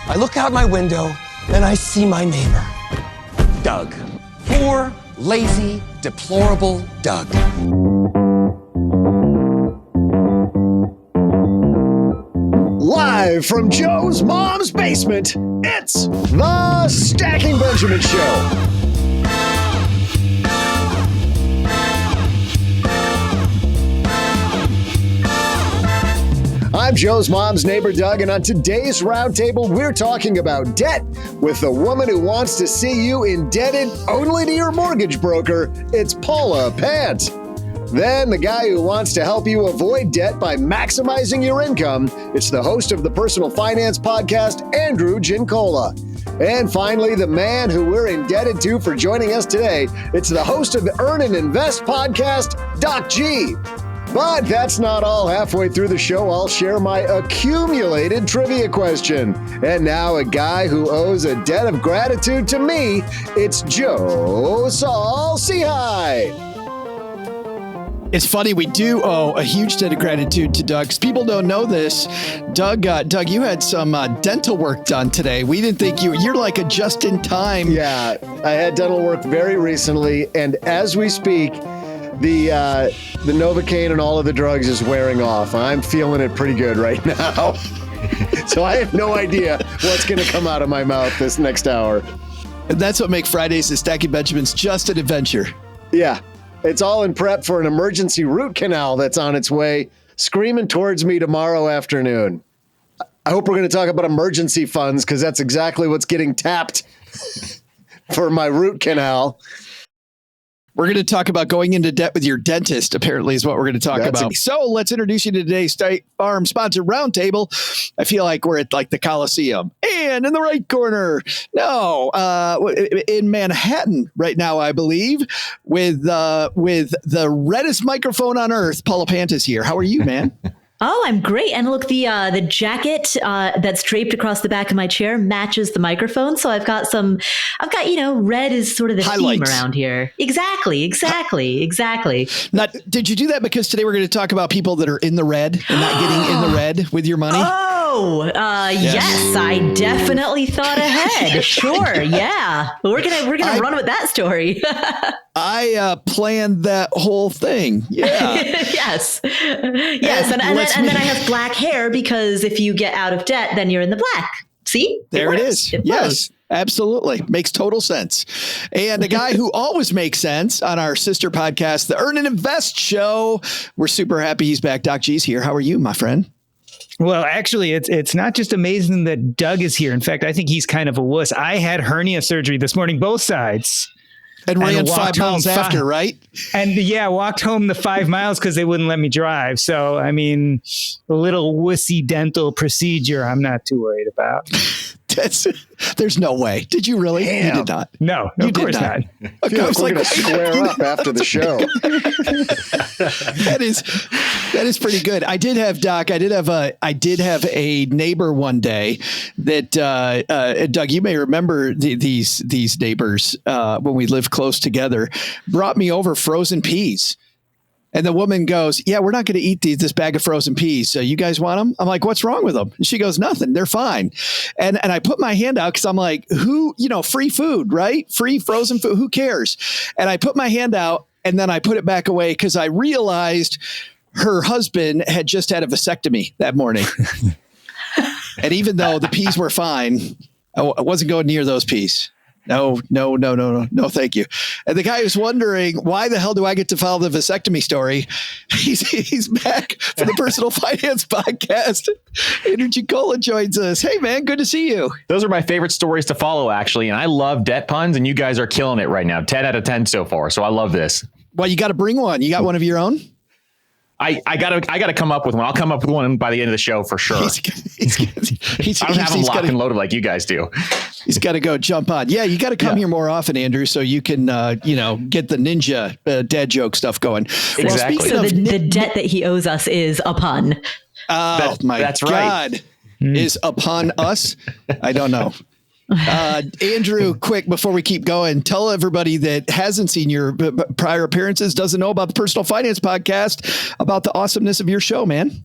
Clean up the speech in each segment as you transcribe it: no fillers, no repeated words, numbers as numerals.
I look out my window and I see my neighbor, Doug. Poor, lazy, deplorable Doug. Live from Joe's mom's basement, it's the Stacking Benjamin Show. I'm Joe's mom's neighbor, Doug, and on today's roundtable, we're talking about debt with the woman who wants to see you indebted only to your mortgage broker. It's Paula Pant. Then the guy who wants to help you avoid debt by maximizing your income. It's the host of the personal finance podcast, Andrew Giancola. And finally, the man who we're indebted to for joining us today. It's the host of the Earn and Invest podcast, Doc G. But that's not all. Halfway through the show, I'll share my accumulated trivia question. And now a guy who owes a debt of gratitude to me. It's Joe Saul-Sehy. It's funny, we do owe a huge debt of gratitude to Doug. 'Cause people don't know this. Doug, you had some dental work done today. We didn't think you're like a just-in-time. Yeah, I had dental work very recently, and as we speak, the Novocaine and all of the drugs is wearing off. I'm feeling it pretty good right now. So I have no idea what's going to come out of my mouth this next hour. And that's what makes Fridays at Stacking Benjamins just an adventure. Yeah. It's all in prep for an emergency root canal that's on its way, screaming towards me tomorrow afternoon. I hope we're going to talk about emergency funds because that's exactly what's getting tapped for my root canal. We're going to talk about going into debt with your dentist, apparently, is what we're going to talk about. So let's introduce you to today's State Farm sponsored roundtable. I feel like we're at like the Coliseum. And in the right corner, in Manhattan right now, I believe, with the reddest microphone on earth, Paula Pant is here. How are you, man? Oh, I'm great. And look, the jacket that's draped across the back of my chair matches the microphone. So I've got, red is sort of the highlights theme around here. Exactly. Now, did you do that because today we're going to talk about people that are in the red and not getting in the red with your money? Yes, I definitely thought ahead. Sure. Yeah. We're going to run with that story. I planned that whole thing. Yeah. Yes. And then I have black hair because if you get out of debt, then you're in the black. See? There it is. Yes, absolutely. Makes total sense. And a guy who always makes sense on our sister podcast, the Earn and Invest Show. We're super happy he's back. Doc G's here. How are you, my friend? Well, actually, it's not just amazing that Doug is here. In fact, I think he's kind of a wuss. I had hernia surgery this morning, both sides. And ran 5 miles after, right? And walked home the 5 miles because they wouldn't let me drive. So, I mean, a little wussy dental procedure I'm not too worried about. There's no way. Did you really? Damn. You did not. No, of course not. I feel like we're going to square up after the show. That is pretty good. I did have a neighbor one day that Doug, you may remember these neighbors when we lived close together, brought me over frozen peas. And the woman goes, yeah, we're not going to eat this bag of frozen peas. So you guys want them? I'm like, what's wrong with them? And she goes, nothing. They're fine. And I put my hand out because I'm like, free food, right? Free frozen food. Who cares? And I put my hand out and then I put it back away because I realized her husband had just had a vasectomy that morning. And even though the peas were fine, I wasn't going near those peas. No, thank you. And the guy who's wondering, why the hell do I get to follow the vasectomy story? He's back for the Personal Finance Podcast. Andrew Giancola joins us. Hey, man, good to see you. Those are my favorite stories to follow, actually. And I love debt puns, and you guys are killing it right now. 10 out of 10 so far. So I love this. Well, you got to bring one. You got one of your own? I gotta come up with one. I'll come up with one by the end of the show for sure. I don't have them locked and loaded like you guys do. He's got to go jump on. Yeah, you got to come here more often, Andrew, so you can get the ninja dad joke stuff going. Exactly. So the debt that he owes us is a pun. Oh my that's God! Right. Is upon us? I don't know. Andrew, quick, before we keep going, tell everybody that hasn't seen your prior appearances, doesn't know about the Personal Finance Podcast, about the awesomeness of your show, man.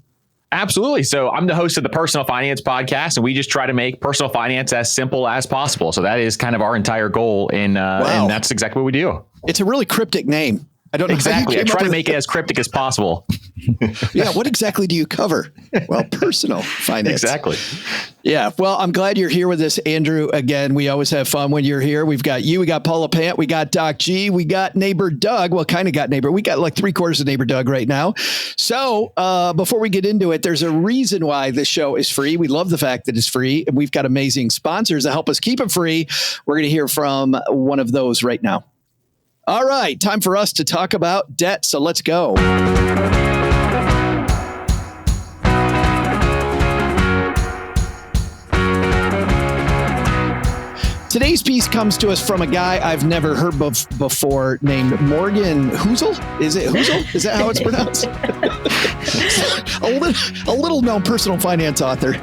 Absolutely. So I'm the host of the Personal Finance Podcast, and we just try to make personal finance as simple as possible. So that is kind of our entire goal, and that's exactly what we do. It's a really cryptic name. I don't know exactly. I try to make it as cryptic as possible. Yeah. What exactly do you cover? Well, personal finance. Exactly. Yeah. Well, I'm glad you're here with us, Andrew. Again, we always have fun when you're here. We've got you. We got Paula Pant. We got Doc G. We got neighbor Doug. Well, kind of got neighbor. We got like 3/4 of neighbor Doug right now. So before we get into it, there's a reason why this show is free. We love the fact that it's free, and we've got amazing sponsors that help us keep it free. We're going to hear from one of those right now. All right, time for us to talk about debt. So let's go. Today's piece comes to us from a guy I've never heard before named Morgan Housel. Is it Housel? Is that how it's pronounced? a little known personal finance author.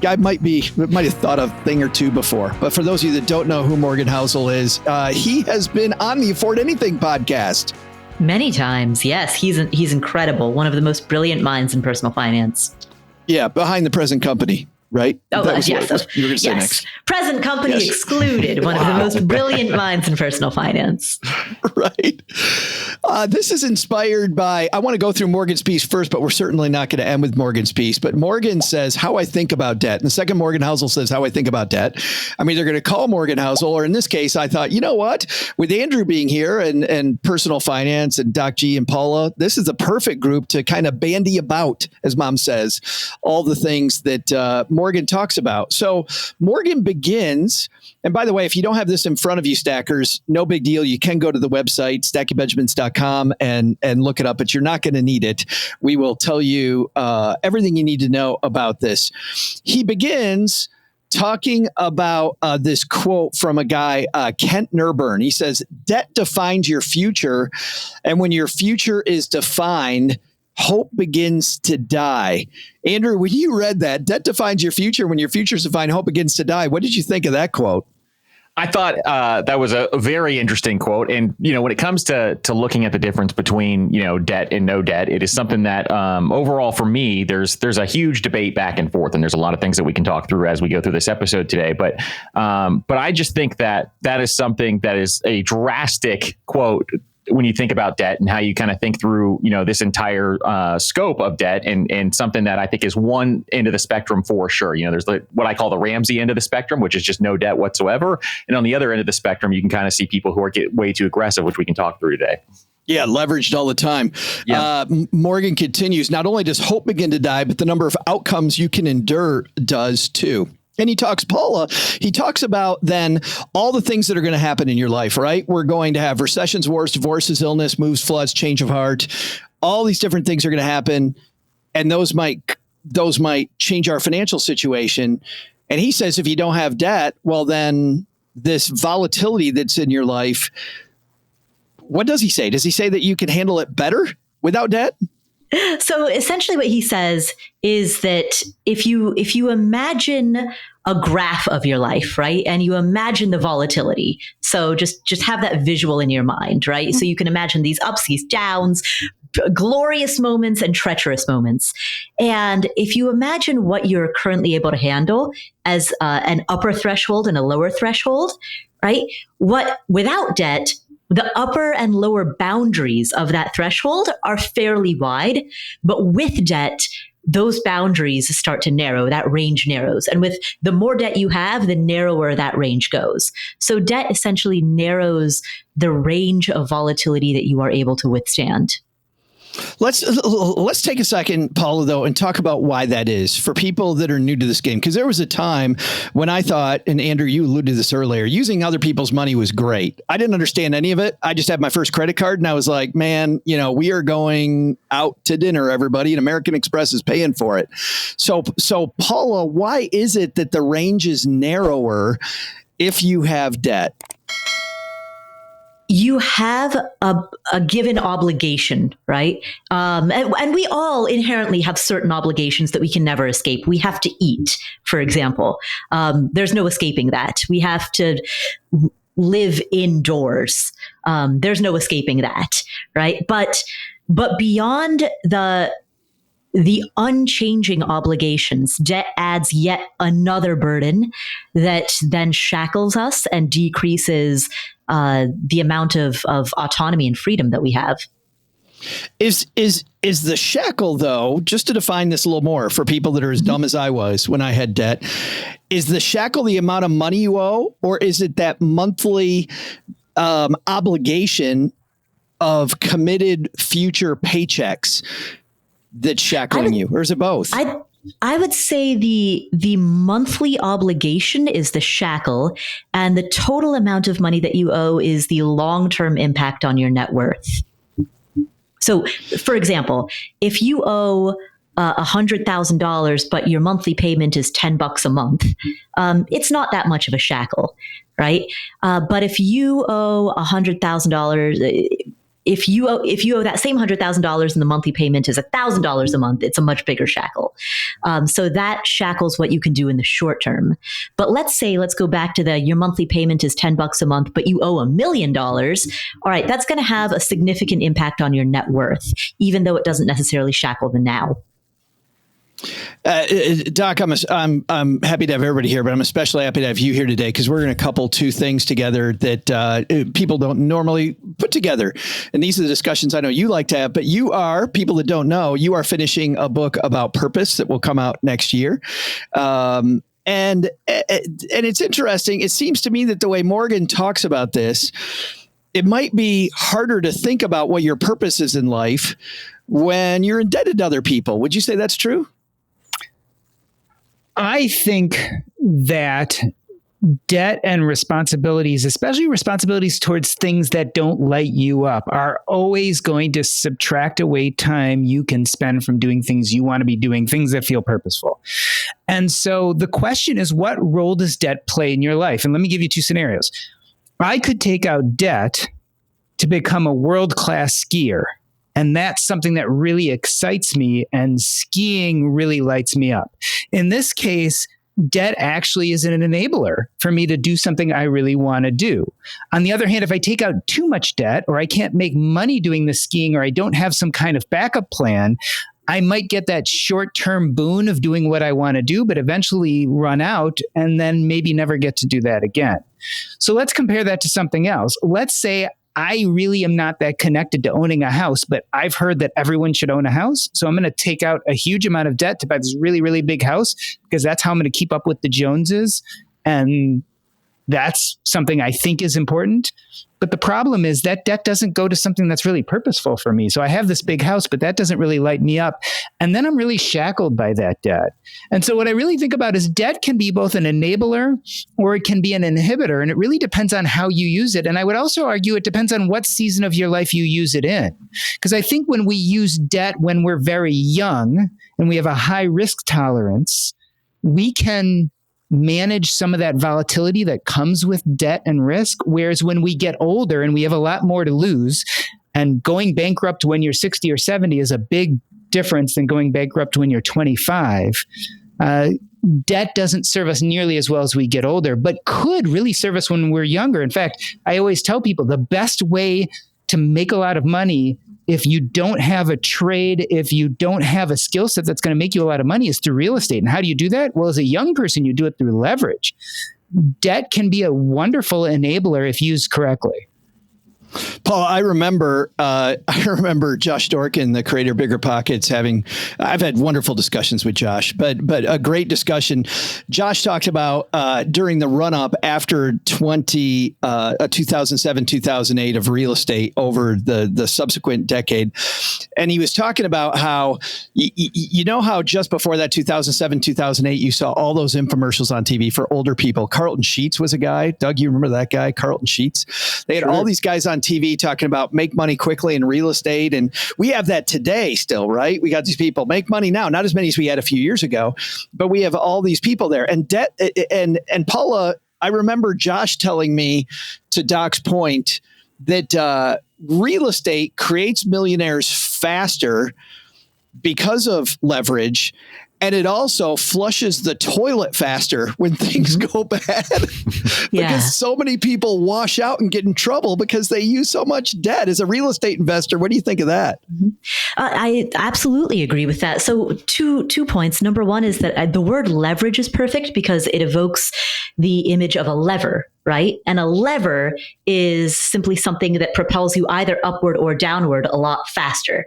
Guy might have thought a thing or two before. But for those of you that don't know who Morgan Housel is, he has been on the Afford Anything podcast. Many times, yes. He's incredible. One of the most brilliant minds in personal finance. Yeah, behind the present company. Right? Oh, yes. You were going to say next. Present company excluded. One of the most brilliant minds in personal finance. Right. This is inspired by, I want to go through Morgan's piece first, but we're certainly not going to end with Morgan's piece. But Morgan says how I think about debt. And the second Morgan Housel says how I think about debt. I'm either going to call Morgan Housel, or in this case, I thought, you know what? With Andrew being here and personal finance and Doc G and Paula, this is the perfect group to kind of bandy about, as Mom says, all the things that Morgan talks about. So Morgan begins, and by the way, if you don't have this in front of you, stackers, no big deal. You can go to the website, stackybenjamins.com, and look it up, but you're not going to need it. We will tell you everything you need to know about this. He begins talking about this quote from a guy, Kent Nurburn. He says, debt defines your future, and when your future is defined, hope begins to die. Andrew, when you read that, debt defines your future. When your future is defined, hope begins to die. What did you think of that quote? I thought that was a very interesting quote. And, when it comes to looking at the difference between, debt and no debt, it is something that overall for me, there's a huge debate back and forth. And there's a lot of things that we can talk through as we go through this episode today. But I just think that is something that is a drastic quote when you think about debt and how you kind of think through, this entire scope of debt and something that I think is one end of the spectrum for sure. There's what I call the Ramsey end of the spectrum, which is just no debt whatsoever. And on the other end of the spectrum, you can kind of see people who get way too aggressive, which we can talk through today. Yeah, leveraged all the time. Yeah. Morgan continues, not only does hope begin to die, but the number of outcomes you can endure does too. And he talks about then all the things that are going to happen in your life, right? We're going to have recessions, wars, divorces, illness, moves, floods, change of heart. All these different things are going to happen. And those might change our financial situation. And he says, if you don't have debt, well, then this volatility that's in your life, what does he say? Does he say that you can handle it better without debt? So essentially what he says is that if you imagine a graph of your life, right? And you imagine the volatility. So just have that visual in your mind, right? So you can imagine these ups, these downs, glorious moments and treacherous moments. And if you imagine what you're currently able to handle as an upper threshold and a lower threshold, right? Without debt, the upper and lower boundaries of that threshold are fairly wide, but with debt, those boundaries start to narrow, that range narrows. And with the more debt you have, the narrower that range goes. So debt essentially narrows the range of volatility that you are able to withstand. Let's take a second, Paula, though, and talk about why that is for people that are new to this game. Because there was a time when I thought, and Andrew, you alluded to this earlier, using other people's money was great. I didn't understand any of it. I just had my first credit card and I was like, man, we are going out to dinner, everybody, and American Express is paying for it. So Paula, why is it that the range is narrower if you have debt? You have a given obligation, right? And we all inherently have certain obligations that we can never escape. We have to eat, for example. There's no escaping that. We have to live indoors. There's no escaping that, right? But beyond the the unchanging obligations. Debt adds yet another burden that then shackles us and decreases the amount of autonomy and freedom that we have. Is the shackle, though, just to define this a little more for people that are as dumb as I was when I had debt, is the shackle the amount of money you owe, or is it that monthly obligation of committed future paychecks that's shackling you, or is it both? I would say the monthly obligation is the shackle, and the total amount of money that you owe is the long-term impact on your net worth. So, for example, if you owe $100,000, but your monthly payment is $10 a month, it's not that much of a shackle, right? But if you owe $100,000, if you owe that same $100,000 and the monthly payment is $1,000 a month, it's a much bigger shackle. So that shackles what you can do in the short term. But let's go back to your monthly payment is $10 a month, but you owe $1 million. All right, that's going to have a significant impact on your net worth, even though it doesn't necessarily shackle the now. Doc, I'm happy to have everybody here, but I'm especially happy to have you here today because we're going to couple two things together that people don't normally put together. And these are the discussions I know you like to have, but people that don't know, you are finishing a book about purpose that will come out next year. And it's interesting. It seems to me that the way Morgan talks about this, it might be harder to think about what your purpose is in life when you're indebted to other people. Would you say that's true? I think that debt and responsibilities, especially responsibilities towards things that don't light you up, are always going to subtract away time you can spend from doing things you want to be doing, things that feel purposeful. And so the question is, what role does debt play in your life? And let me give you two scenarios. I could take out debt to become a world-class skier. And that's something that really excites me, and skiing really lights me up. In this case, debt actually is an enabler for me to do something I really want to do. On the other hand, if I take out too much debt, or I can't make money doing the skiing, or I don't have some kind of backup plan, I might get that short-term boon of doing what I want to do, but eventually run out and then maybe never get to do that again. So let's compare that to something else. Let's say I really am not that connected to owning a house, but I've heard that everyone should own a house. So I'm going to take out a huge amount of debt to buy this really, really big house because that's how I'm going to keep up with the Joneses. And that's something I think is important. But the problem is that debt doesn't go to something that's really purposeful for me. So I have this big house, but that doesn't really light me up. And then I'm really shackled by that debt. And so what I really think about is debt can be both an enabler or it can be an inhibitor. And it really depends on how you use it. And I would also argue it depends on what season of your life you use it in. Because I think when we use debt when we're very young and we have a high risk tolerance, we can manage some of that volatility that comes with debt and risk. Whereas when we get older and we have a lot more to lose, and going bankrupt when you're 60 or 70 is a big difference than going bankrupt when you're 25. Debt doesn't serve us nearly as well as we get older, but could really serve us when we're younger. In fact, I always tell people the best way to make a lot of money, if you don't have a trade, if you don't have a skill set that's going to make you a lot of money, is through real estate. And how do you do that? Well, as a young person, you do it through leverage. Debt can be a wonderful enabler if used correctly. Paul, I remember Josh Dorkin, the creator of Bigger Pockets, I've had wonderful discussions with Josh, but a great discussion. Josh talked about during the run up after 2007, 2008 of real estate over the subsequent decade. And he was talking about how, you know, how just before that 2007, 2008, you saw all those infomercials on TV for older people. Carlton Sheets was a guy. Doug, you remember that guy, Carlton Sheets? They had all these guys on TV talking about make money quickly in real estate. And we have that today still, right? We got these people make money now, not as many as we had a few years ago, but we have all these people there. And debt and Paula, I remember Josh telling me, to Doc's point, that real estate creates millionaires faster because of leverage. And it also flushes the toilet faster when things go bad because so many people wash out and get in trouble because they use so much debt. As a real estate investor, what do you think of that? I absolutely agree with that. So two points. Number one is that the word leverage is perfect because it evokes the image of a lever, right? And a lever is simply something that propels you either upward or downward a lot faster.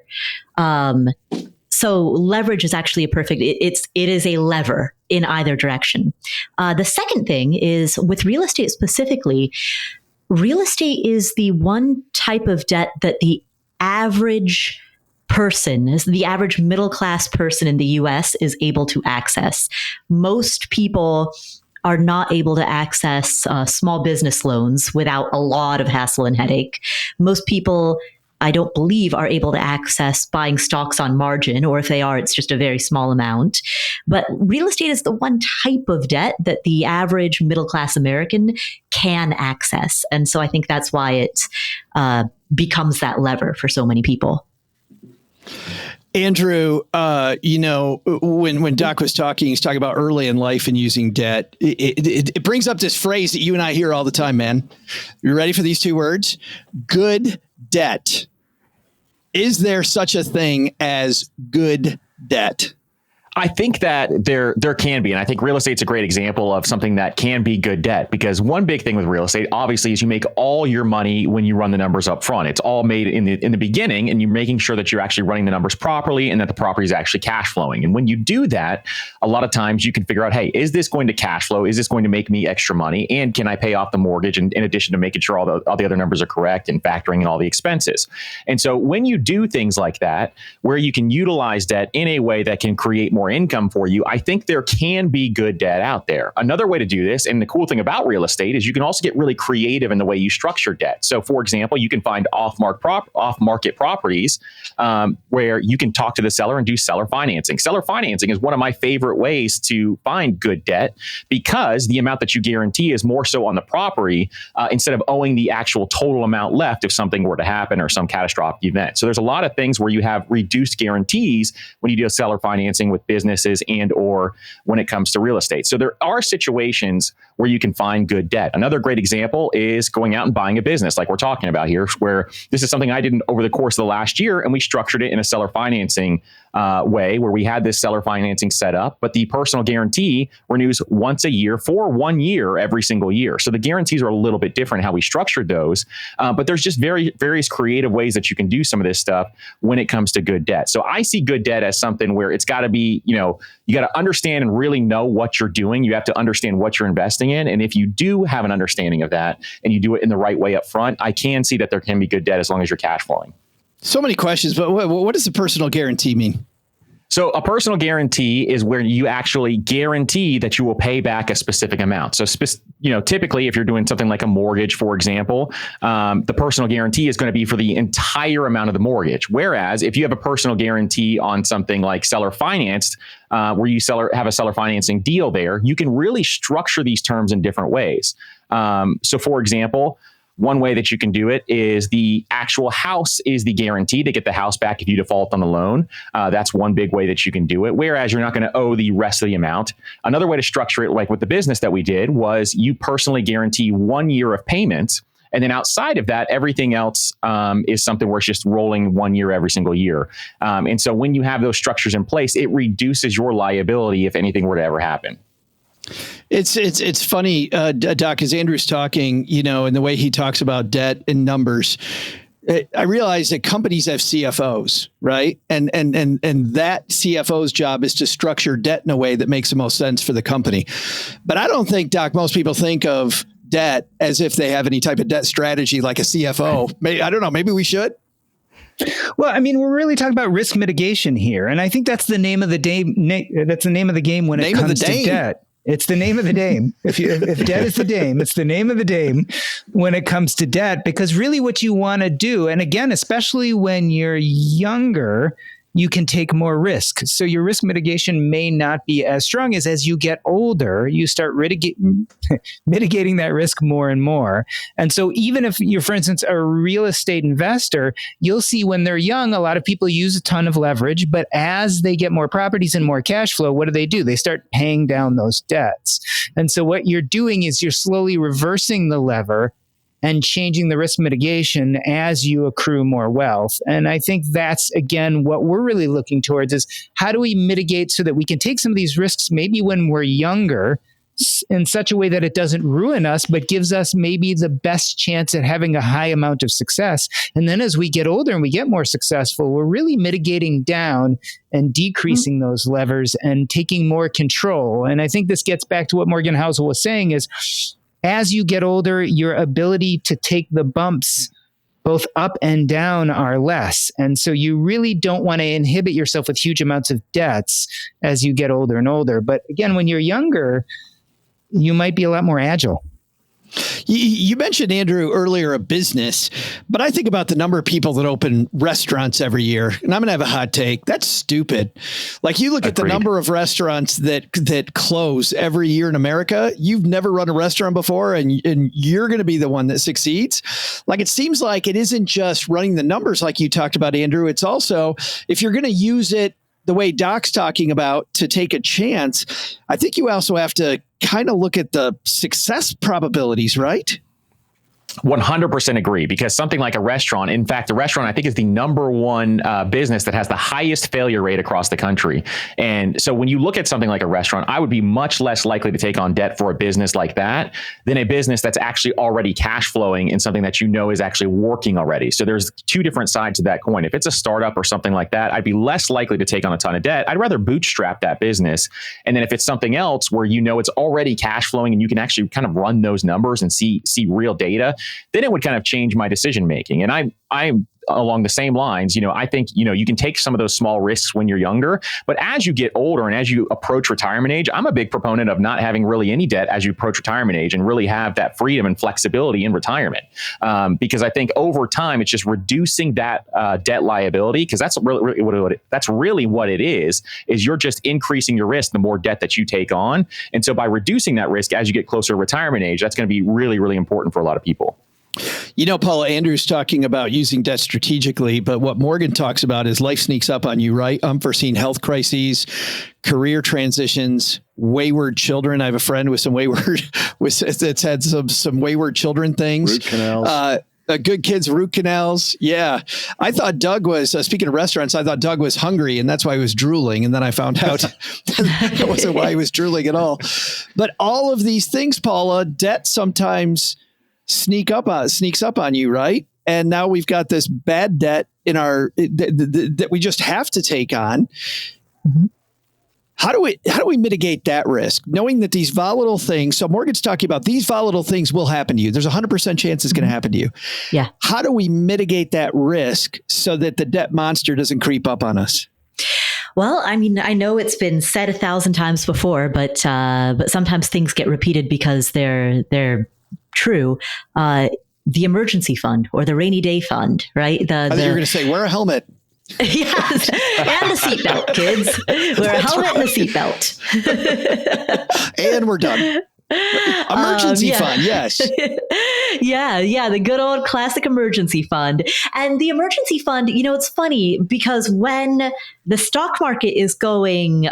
So leverage is actually it is a lever in either direction. The second thing is with real estate specifically, real estate is the one type of debt that the average the average middle class person in the US is able to access. Most people are not able to access small business loans without a lot of hassle and headache. Most people, I don't believe, are able to access buying stocks on margin, or if they are, it's just a very small amount. But real estate is the one type of debt that the average middle-class American can access. And so I think that's why it becomes that lever for so many people. Andrew, when Doc was talking, he's talking about early in life and using debt. It brings up this phrase that you and I hear all the time, man. You ready for these two words? Good debt. Is there such a thing as good debt? I think that there can be, and I think real estate's a great example of something that can be good debt, because one big thing with real estate, obviously, is you make all your money when you run the numbers up front. It's all made in the beginning, and you're making sure that you're actually running the numbers properly and that the property is actually cash flowing. And when you do that, a lot of times you can figure out, hey, is this going to cash flow? Is this going to make me extra money? And can I pay off the mortgage? And in addition to making sure all the other numbers are correct and factoring in all the expenses. And so when you do things like that, where you can utilize debt in a way that can create more income for you, I think there can be good debt out there. Another way to do this, and the cool thing about real estate, is you can also get really creative in the way you structure debt. So for example, you can find off-market properties where you can talk to the seller and do seller financing. Seller financing is one of my favorite ways to find good debt because the amount that you guarantee is more so on the property instead of owing the actual total amount left if something were to happen or some catastrophic event. So there's a lot of things where you have reduced guarantees when you do seller financing with businesses and or when it comes to real estate. So there are situations where you can find good debt. Another great example is going out and buying a business like we're talking about here, where this is something I did over the course of the last year, and we structured it in a seller financing way where we had this seller financing set up, but the personal guarantee renews once a year for 1 year every single year. So the guarantees are a little bit different how we structured those, but there's just various creative ways that you can do some of this stuff when it comes to good debt. So I see good debt as something where it's got to be, you got to understand and really know what you're doing. You have to understand what you're investing in. And if you do have an understanding of that and you do it in the right way up front, I can see that there can be good debt as long as you're cash flowing. So many questions, but what does the personal guarantee mean? So a personal guarantee is where you actually guarantee that you will pay back a specific amount. So, typically if you're doing something like a mortgage, for example, the personal guarantee is going to be for the entire amount of the mortgage. Whereas if you have a personal guarantee on something like seller financed, where you have a seller financing deal there, you can really structure these terms in different ways. So for example, one way that you can do it is the actual house is the guarantee to get the house back if you default on the loan. That's one big way that you can do it, whereas you're not going to owe the rest of the amount. Another way to structure it, like with the business that we did, was you personally guarantee 1 year of payments. And then outside of that, everything else is something where it's just rolling 1 year every single year. And so when you have those structures in place, it reduces your liability if anything were to ever happen. It's funny, Doc, as Andrew's talking, and the way he talks about debt and numbers, I realize that companies have CFOs, right? And that CFO's job is to structure debt in a way that makes the most sense for the company. But I don't think, Doc, most people think of debt as if they have any type of debt strategy like a CFO. Maybe, I don't know, maybe we should. Well, I mean, we're really talking about risk mitigation here. And I think that's the name of the game. That's the name of the game when it comes to debt. It's the name of the game. If debt is the game, it's the name of the game when it comes to debt, because really what you want to do, and again, especially when you're younger, you can take more risk. So your risk mitigation may not be as strong as you get older, you start mitigating that risk more and more. And so even if you're, for instance, a real estate investor, you'll see when they're young, a lot of people use a ton of leverage, but as they get more properties and more cash flow, what do? They start paying down those debts. And so what you're doing is you're slowly reversing the lever and changing the risk mitigation as you accrue more wealth. And I think that's, again, what we're really looking towards is how do we mitigate so that we can take some of these risks maybe when we're younger in such a way that it doesn't ruin us, but gives us maybe the best chance at having a high amount of success. And then as we get older and we get more successful, we're really mitigating down and decreasing those levers and taking more control. And I think this gets back to what Morgan Housel was saying is, as you get older, your ability to take the bumps both up and down are less. And so you really don't want to inhibit yourself with huge amounts of debts as you get older and older. But again, when you're younger, you might be a lot more agile. You mentioned, Andrew, earlier a business, but I think about the number of people that open restaurants every year, and I'm going to have a hot take. That's stupid. Like you look at the number of restaurants that close every year in America. You've never run a restaurant before, and you're going to be the one that succeeds. Like it seems like it isn't just running the numbers like you talked about, Andrew. It's also, if you're going to use it the way Doc's talking about to take a chance, I think you also have to kind of look at the success probabilities, right? 100% agree, because something like a restaurant, in fact, the restaurant, I think, is the number one business that has the highest failure rate across the country. And so when you look at something like a restaurant, I would be much less likely to take on debt for a business like that than a business that's actually already cash flowing and something that you know is actually working already. So there's two different sides to that coin. If it's a startup or something like that, I'd be less likely to take on a ton of debt. I'd rather bootstrap that business. And then if it's something else where you know it's already cash flowing and you can actually kind of run those numbers and see real data, then it would kind of change my decision making. And I'm along the same lines. I think, you can take some of those small risks when you're younger, but as you get older and as you approach retirement age, I'm a big proponent of not having really any debt as you approach retirement age and really have that freedom and flexibility in retirement. Because I think over time, it's just reducing that debt liability, because that's really what it is you're just increasing your risk the more debt that you take on. And so by reducing that risk as you get closer to retirement age, that's going to be really, really important for a lot of people. Paula, Andrew's talking about using debt strategically, but what Morgan talks about is life sneaks up on you, right? Unforeseen health crises, career transitions, wayward children. I have a friend with that's had some wayward children things. Root canals. Good kids, root canals. Yeah. I thought Doug was, speaking of restaurants, I thought Doug was hungry and that's why he was drooling. And then I found out that wasn't why he was drooling at all. But all of these things, Paula, debt sometimes sneaks up on you, right? And now we've got this bad debt in that we just have to take on. Mm-hmm. How do we mitigate that risk, knowing that these volatile things? So Morgan's talking about these volatile things will happen to you. There's 100% chance it's going to happen to you. Yeah. How do we mitigate that risk so that the debt monster doesn't creep up on us? Well, I mean, I know it's been said 1,000 times before, but sometimes things get repeated because they're true. The emergency fund or the rainy day fund, right? I thought you were going to say, wear a helmet. Yes, and a seatbelt, kids. Wear a helmet and a seatbelt. And we're done. Emergency fund, yes. Yeah, the good old classic emergency fund. And the emergency fund, it's funny because when the stock market is going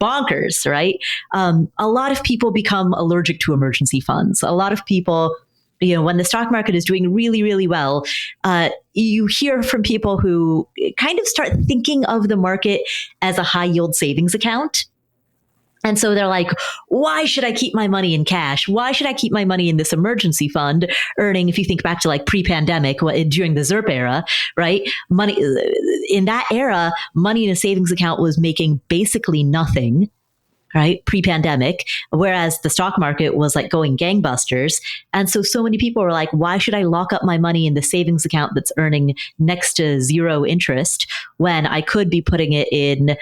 bonkers, right? A lot of people become allergic to emergency funds. A lot of people, when the stock market is doing really, really well, you hear from people who kind of start thinking of the market as a high yield savings account. And so they're like, why should I keep my money in cash? Why should I keep my money in this emergency fund earning, if you think back to like pre-pandemic during the ZIRP era, right? Money in that era, money in a savings account was making basically nothing, right? Pre-pandemic, whereas the stock market was like going gangbusters. And so many people were like, why should I lock up my money in the savings account that's earning next to zero interest when I could be putting it in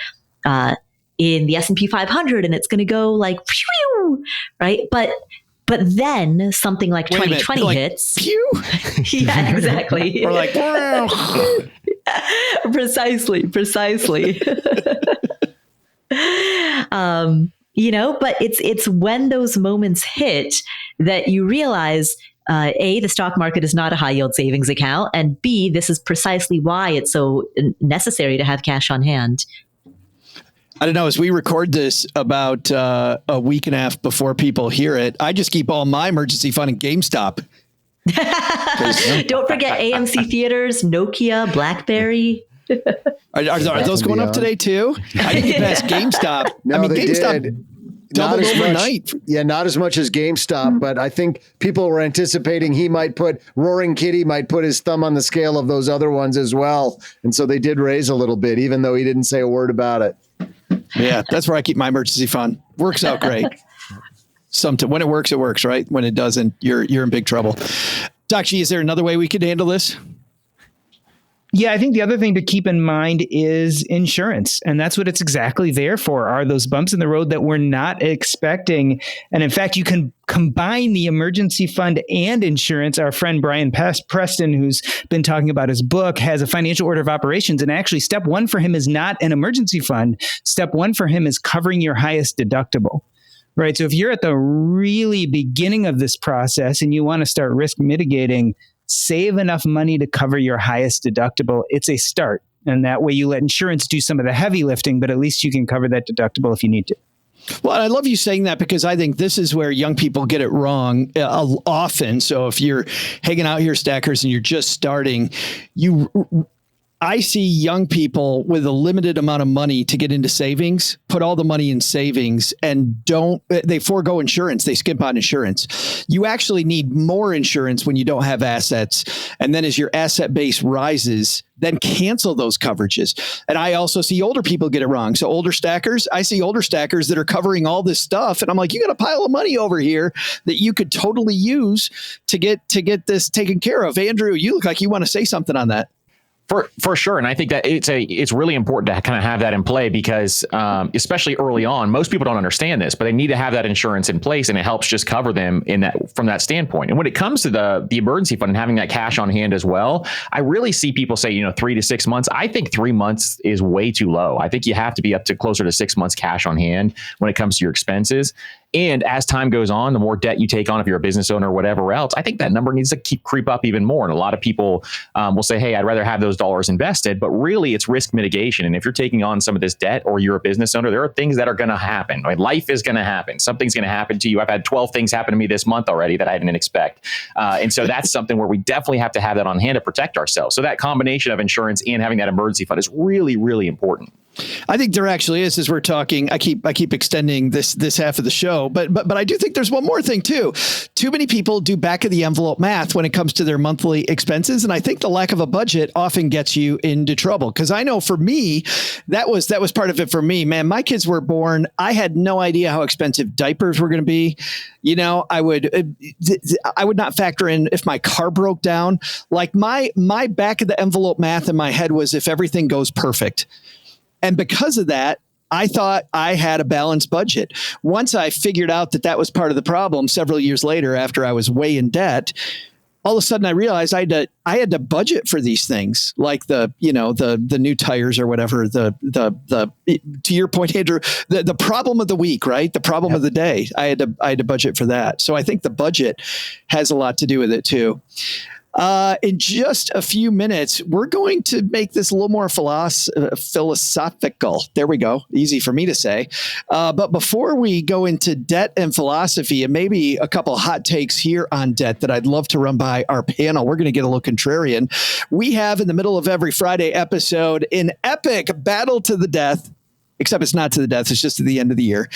the S&P 500 and it's going to go like, phew, right? But then something like 2020 hits. Pew. Yeah, exactly. Or like, Precisely. But it's when those moments hit that you realize, A, the stock market is not a high yield savings account, and B, this is precisely why it's so necessary to have cash on hand. I don't know. As we record this about a week and a half before people hear it, I just keep all my emergency fund in GameStop. Don't forget AMC Theaters, Nokia, BlackBerry. Are those going up today too? I didn't get past GameStop. No, I mean, they GameStop did. doubled overnight. Not as much as GameStop, but I think people were anticipating Roaring Kitty might put his thumb on the scale of those other ones as well. And so they did raise a little bit, even though he didn't say a word about it. Yeah, that's where I keep my emergency fund. Works out great. When it works, right? When it doesn't, you're in big trouble. Doc G, is there another way we could handle this? Yeah, I think the other thing to keep in mind is insurance. And that's what it's exactly there for, are those bumps in the road that we're not expecting. And in fact, you can combine the emergency fund and insurance. Our friend Brian Preston, who's been talking about his book, has a financial order of operations. And actually, step one for him is not an emergency fund. Step one for him is covering your highest deductible. Right. So if you're at the really beginning of this process and you want to start risk mitigating, save enough money to cover your highest deductible. It's a start. And that way you let insurance do some of the heavy lifting, but at least you can cover that deductible if you need to. Well, I love you saying that because I think this is where young people get it wrong often. So if you're hanging out here, stackers, and you're just starting, I see young people with a limited amount of money to get into savings, put all the money in savings, and they forego insurance. They skimp on insurance. You actually need more insurance when you don't have assets. And then as your asset base rises, then cancel those coverages. And I also see older people get it wrong. So I see older stackers that are covering all this stuff. And I'm like, you got a pile of money over here that you could totally use to get this taken care of. Andrew, you look like you want to say something on that. For sure. And I think that it's really important to kind of have that in play because especially early on, most people don't understand this, but they need to have that insurance in place, and it helps just cover them from that standpoint. And when it comes to the emergency fund and having that cash on hand as well, I really see people say, 3 to 6 months. I think 3 months is way too low. I think you have to be up to closer to 6 months cash on hand when it comes to your expenses. And as time goes on, the more debt you take on, if you're a business owner or whatever else, I think that number needs to creep up even more. And a lot of people will say, hey, I'd rather have those dollars invested, but really it's risk mitigation. And if you're taking on some of this debt or you're a business owner, there are things that are going to happen. I mean, life is going to happen. Something's going to happen to you. I've had 12 things happen to me this month already that I didn't expect. And so that's something where we definitely have to have that on hand to protect ourselves. So that combination of insurance and having that emergency fund is really, really important. I think there actually is, as we're talking, I keep extending this half of the show, but I do think there's one more thing too. Too many people do back of the envelope math when it comes to their monthly expenses. And I think the lack of a budget often gets you into trouble. Cause I know for me, that was part of it for me, man. My kids were born. I had no idea how expensive diapers were going to be. I would not factor in if my car broke down. Like my back of the envelope math in my head was if everything goes perfect. And because of that, I thought I had a balanced budget. Once I figured out that was part of the problem several years later, after I was way in debt, all of a sudden I realized I had to budget for these things, like the new tires or whatever. To your point, Andrew, the problem of the week, right? The problem of the day. I had to budget for that. So I think the budget has a lot to do with it too. In just a few minutes, we're going to make this a little more philosophical. There we go. Easy for me to say. But before we go into debt and philosophy, and maybe a couple hot takes here on debt that I'd love to run by our panel, we're going to get a little contrarian. We have in the middle of every Friday episode an epic battle to the death. Except it's not to the death. It's just to the end of the year.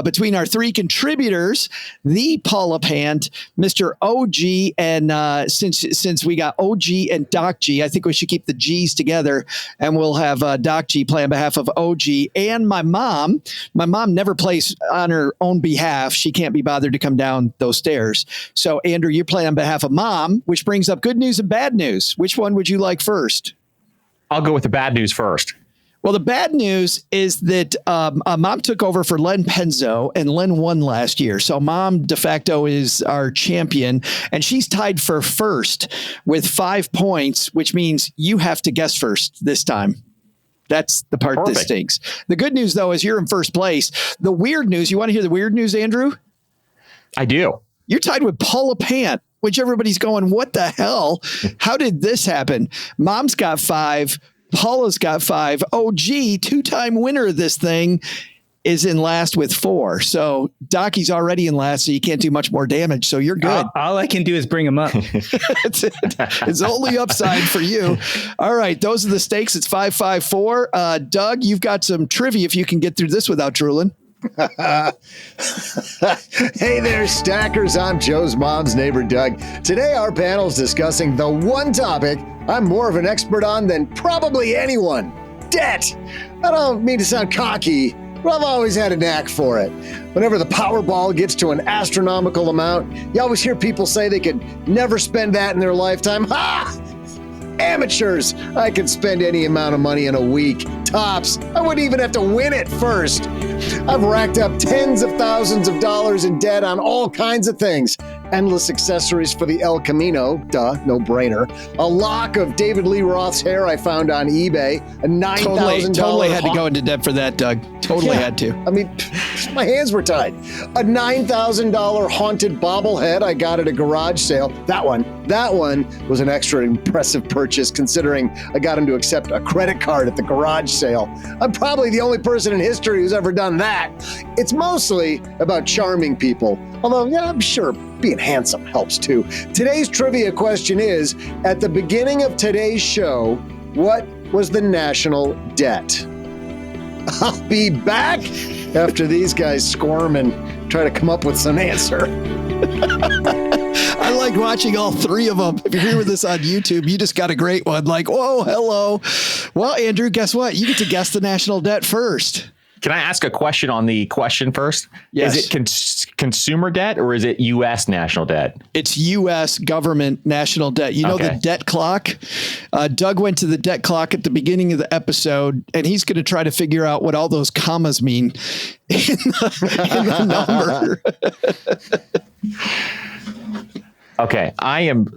Between our three contributors, the Paula Pant, Mr. OG, and since we got OG and Doc G, I think we should keep the G's together, and we'll have Doc G play on behalf of OG and my mom. My mom never plays on her own behalf. She can't be bothered to come down those stairs. So, Andrew, you play on behalf of Mom, which brings up good news and bad news. Which one would you like first? I'll go with the bad news first. Well, the bad news is that Mom took over for Len Penzo, and Len won last year. So Mom de facto is our champion, and she's tied for first with 5 points, which means you have to guess first this time. That's the part that stinks. The good news, though, is you're in first place. The weird news, you want to hear the weird news, Andrew? I do. You're tied with Paula Pant, which everybody's going, what the hell? How did this happen? Mom's got 5. Paula's got 5. OG, 2-time winner of this thing, is in last with 4. So Docky's already in last, so you can't do much more damage. So you're good. All I can do is bring him up. It's only upside for you. All right. Those are the stakes. It's 5-5-4. Doug, you've got some trivia if you can get through this without drooling. Hey there, stackers. I'm Joe's mom's neighbor, Doug. Today, our panel's discussing the one topic I'm more of an expert on than probably anyone: debt. I don't mean to sound cocky, but I've always had a knack for it. Whenever the Powerball gets to an astronomical amount, you always hear people say they could never spend that in their lifetime. Ha! Amateurs! I could spend any amount of money in a week. Tops. I wouldn't even have to win it first. I've racked up tens of thousands of dollars in debt on all kinds of things. Endless accessories for the El Camino, duh, no brainer. A lock of David Lee Roth's hair I found on eBay. A $9,000 Totally had to go into debt for that, Doug. Totally had to. I mean, my hands were tied. A $9,000 haunted bobblehead I got at a garage sale. That one was an extra impressive purchase considering I got him to accept a credit card at the garage sale. I'm probably the only person in history who's ever done that. It's mostly about charming people. Although, yeah, I'm sure being handsome helps too. Today's trivia question is, at the beginning of today's show, what was the national debt? I'll be back after these guys squirm and try to come up with some answer. I like watching all 3 of them. If you're here with us on YouTube, you just got a great one. Like, whoa, hello. Well, Andrew, guess what? You get to guess the national debt first. Can I ask a question on the question first? Yes. Is it consumer debt or is it U.S. national debt? It's U.S. government national debt. You know, the debt clock? Doug went to the debt clock at the beginning of the episode, and he's going to try to figure out what all those commas mean in the number. Okay.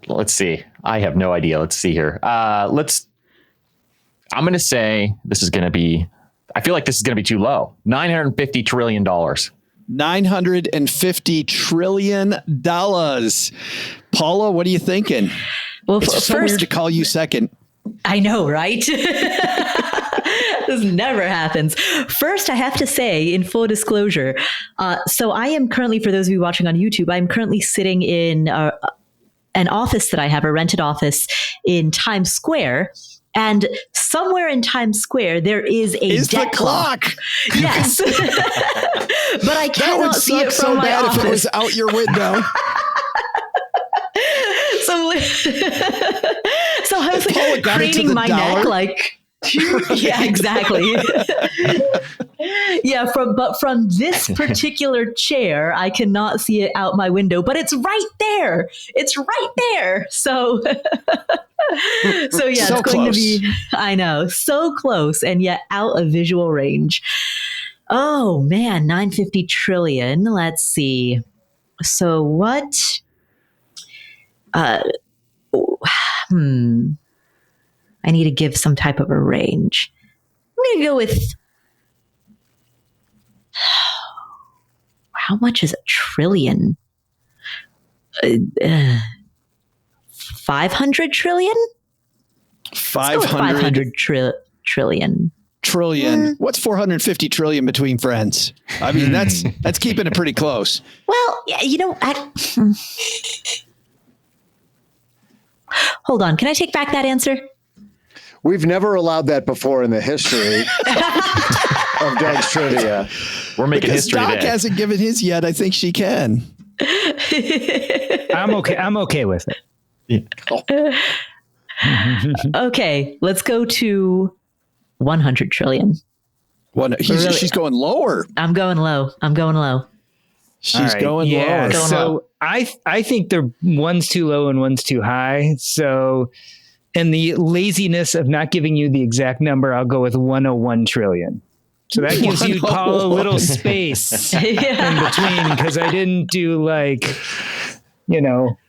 Let's see. I have no idea. Let's see here. I'm going to say I feel like this is going to be too low. $950 trillion. $950 trillion. Paula, what are you thinking? Well, it's so weird to call you second. I know, right? This never happens. First, I have to say, in full disclosure, so I am currently, for those of you watching on YouTube, I'm currently sitting in an office that I have, a rented office in Times Square. And somewhere in Times Square, there is a debt clock. Yes. But I cannot see it from my office. If it was out your window. So I was like craning my neck, like, yeah, exactly. Yeah, from this particular chair, I cannot see it out my window, but it's right there. It's right there. So yeah, it's going to be, I know, so close and yet out of visual range. Oh man, 950 trillion. Let's see. So what? I need to give some type of a range. I'm going to go with, how much is a trillion? 500 trillion? 500 trillion. Trillion. What's 450 trillion between friends? I mean, that's keeping it pretty close. Well, you know, hold on. Can I take back that answer? We've never allowed that before in the history of Doug's trivia. We're making history Doc today. hasn't given his yet. I think she can. I'm okay with it. Yeah. Okay, let's go to 100 trillion. She's going lower. I'm going low. She's going lower. So I think the one's too low and one's too high. So and the laziness of not giving you the exact number, I'll go with 101 trillion. So that gives you, Paul, a little space in between, because I didn't do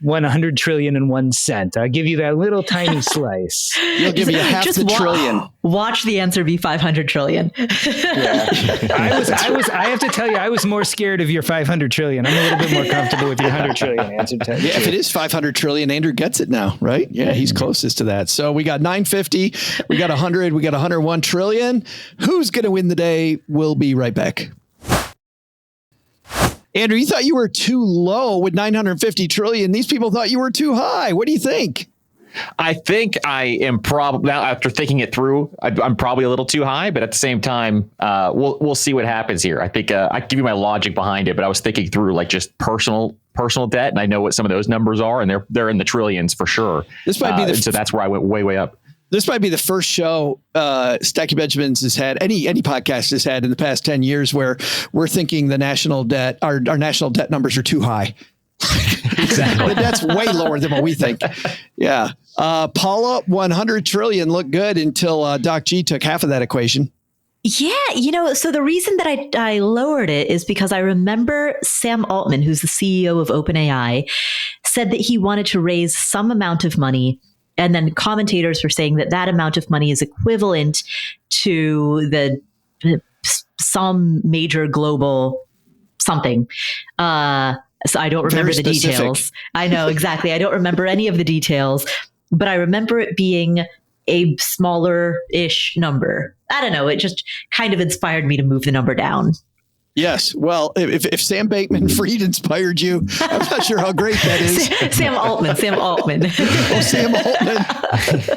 100 trillion and 1 cent. I'll give you that little tiny slice. You'll give you half the trillion. Watch the answer be 500 trillion. Yeah. I have to tell you, I was more scared of your 500 trillion. I'm a little bit more comfortable with your 100 trillion answer. Yeah, if it is 500 trillion, Andrew gets it now, right? Yeah, he's closest to that. So we got 950, we got 100, we got 101 trillion. Who's going to win the day? We'll be right back. Andrew, you thought you were too low with 950 trillion. These people thought you were too high. What do you think? I think I am probably, now after thinking it through, I'm probably a little too high, but at the same time, we'll see what happens here. I think I give you my logic behind it, but I was thinking through just personal debt, and I know what some of those numbers are, and they're in the trillions for sure. This might be so that's where I went way up. This might be the first show Stacky Benjamins has had, any podcast has had in the past 10 years, where we're thinking the national debt, our national debt numbers are too high. Exactly. That's way lower than what we think. Yeah. Paula, 100 trillion looked good until Doc G took half of that equation. Yeah, so the reason that I lowered it is because I remember Sam Altman, who's the CEO of OpenAI, said that he wanted to raise some amount of money. And then commentators were saying that amount of money is equivalent to some major global something. So I don't remember the details. I know, exactly. I don't remember any of the details, but I remember it being a smaller-ish number. I don't know. It just kind of inspired me to move the number down. Yes. Well, if Sam Bankman-Fried inspired you, I'm not sure how great that is. Sam Altman. Oh, Sam Altman.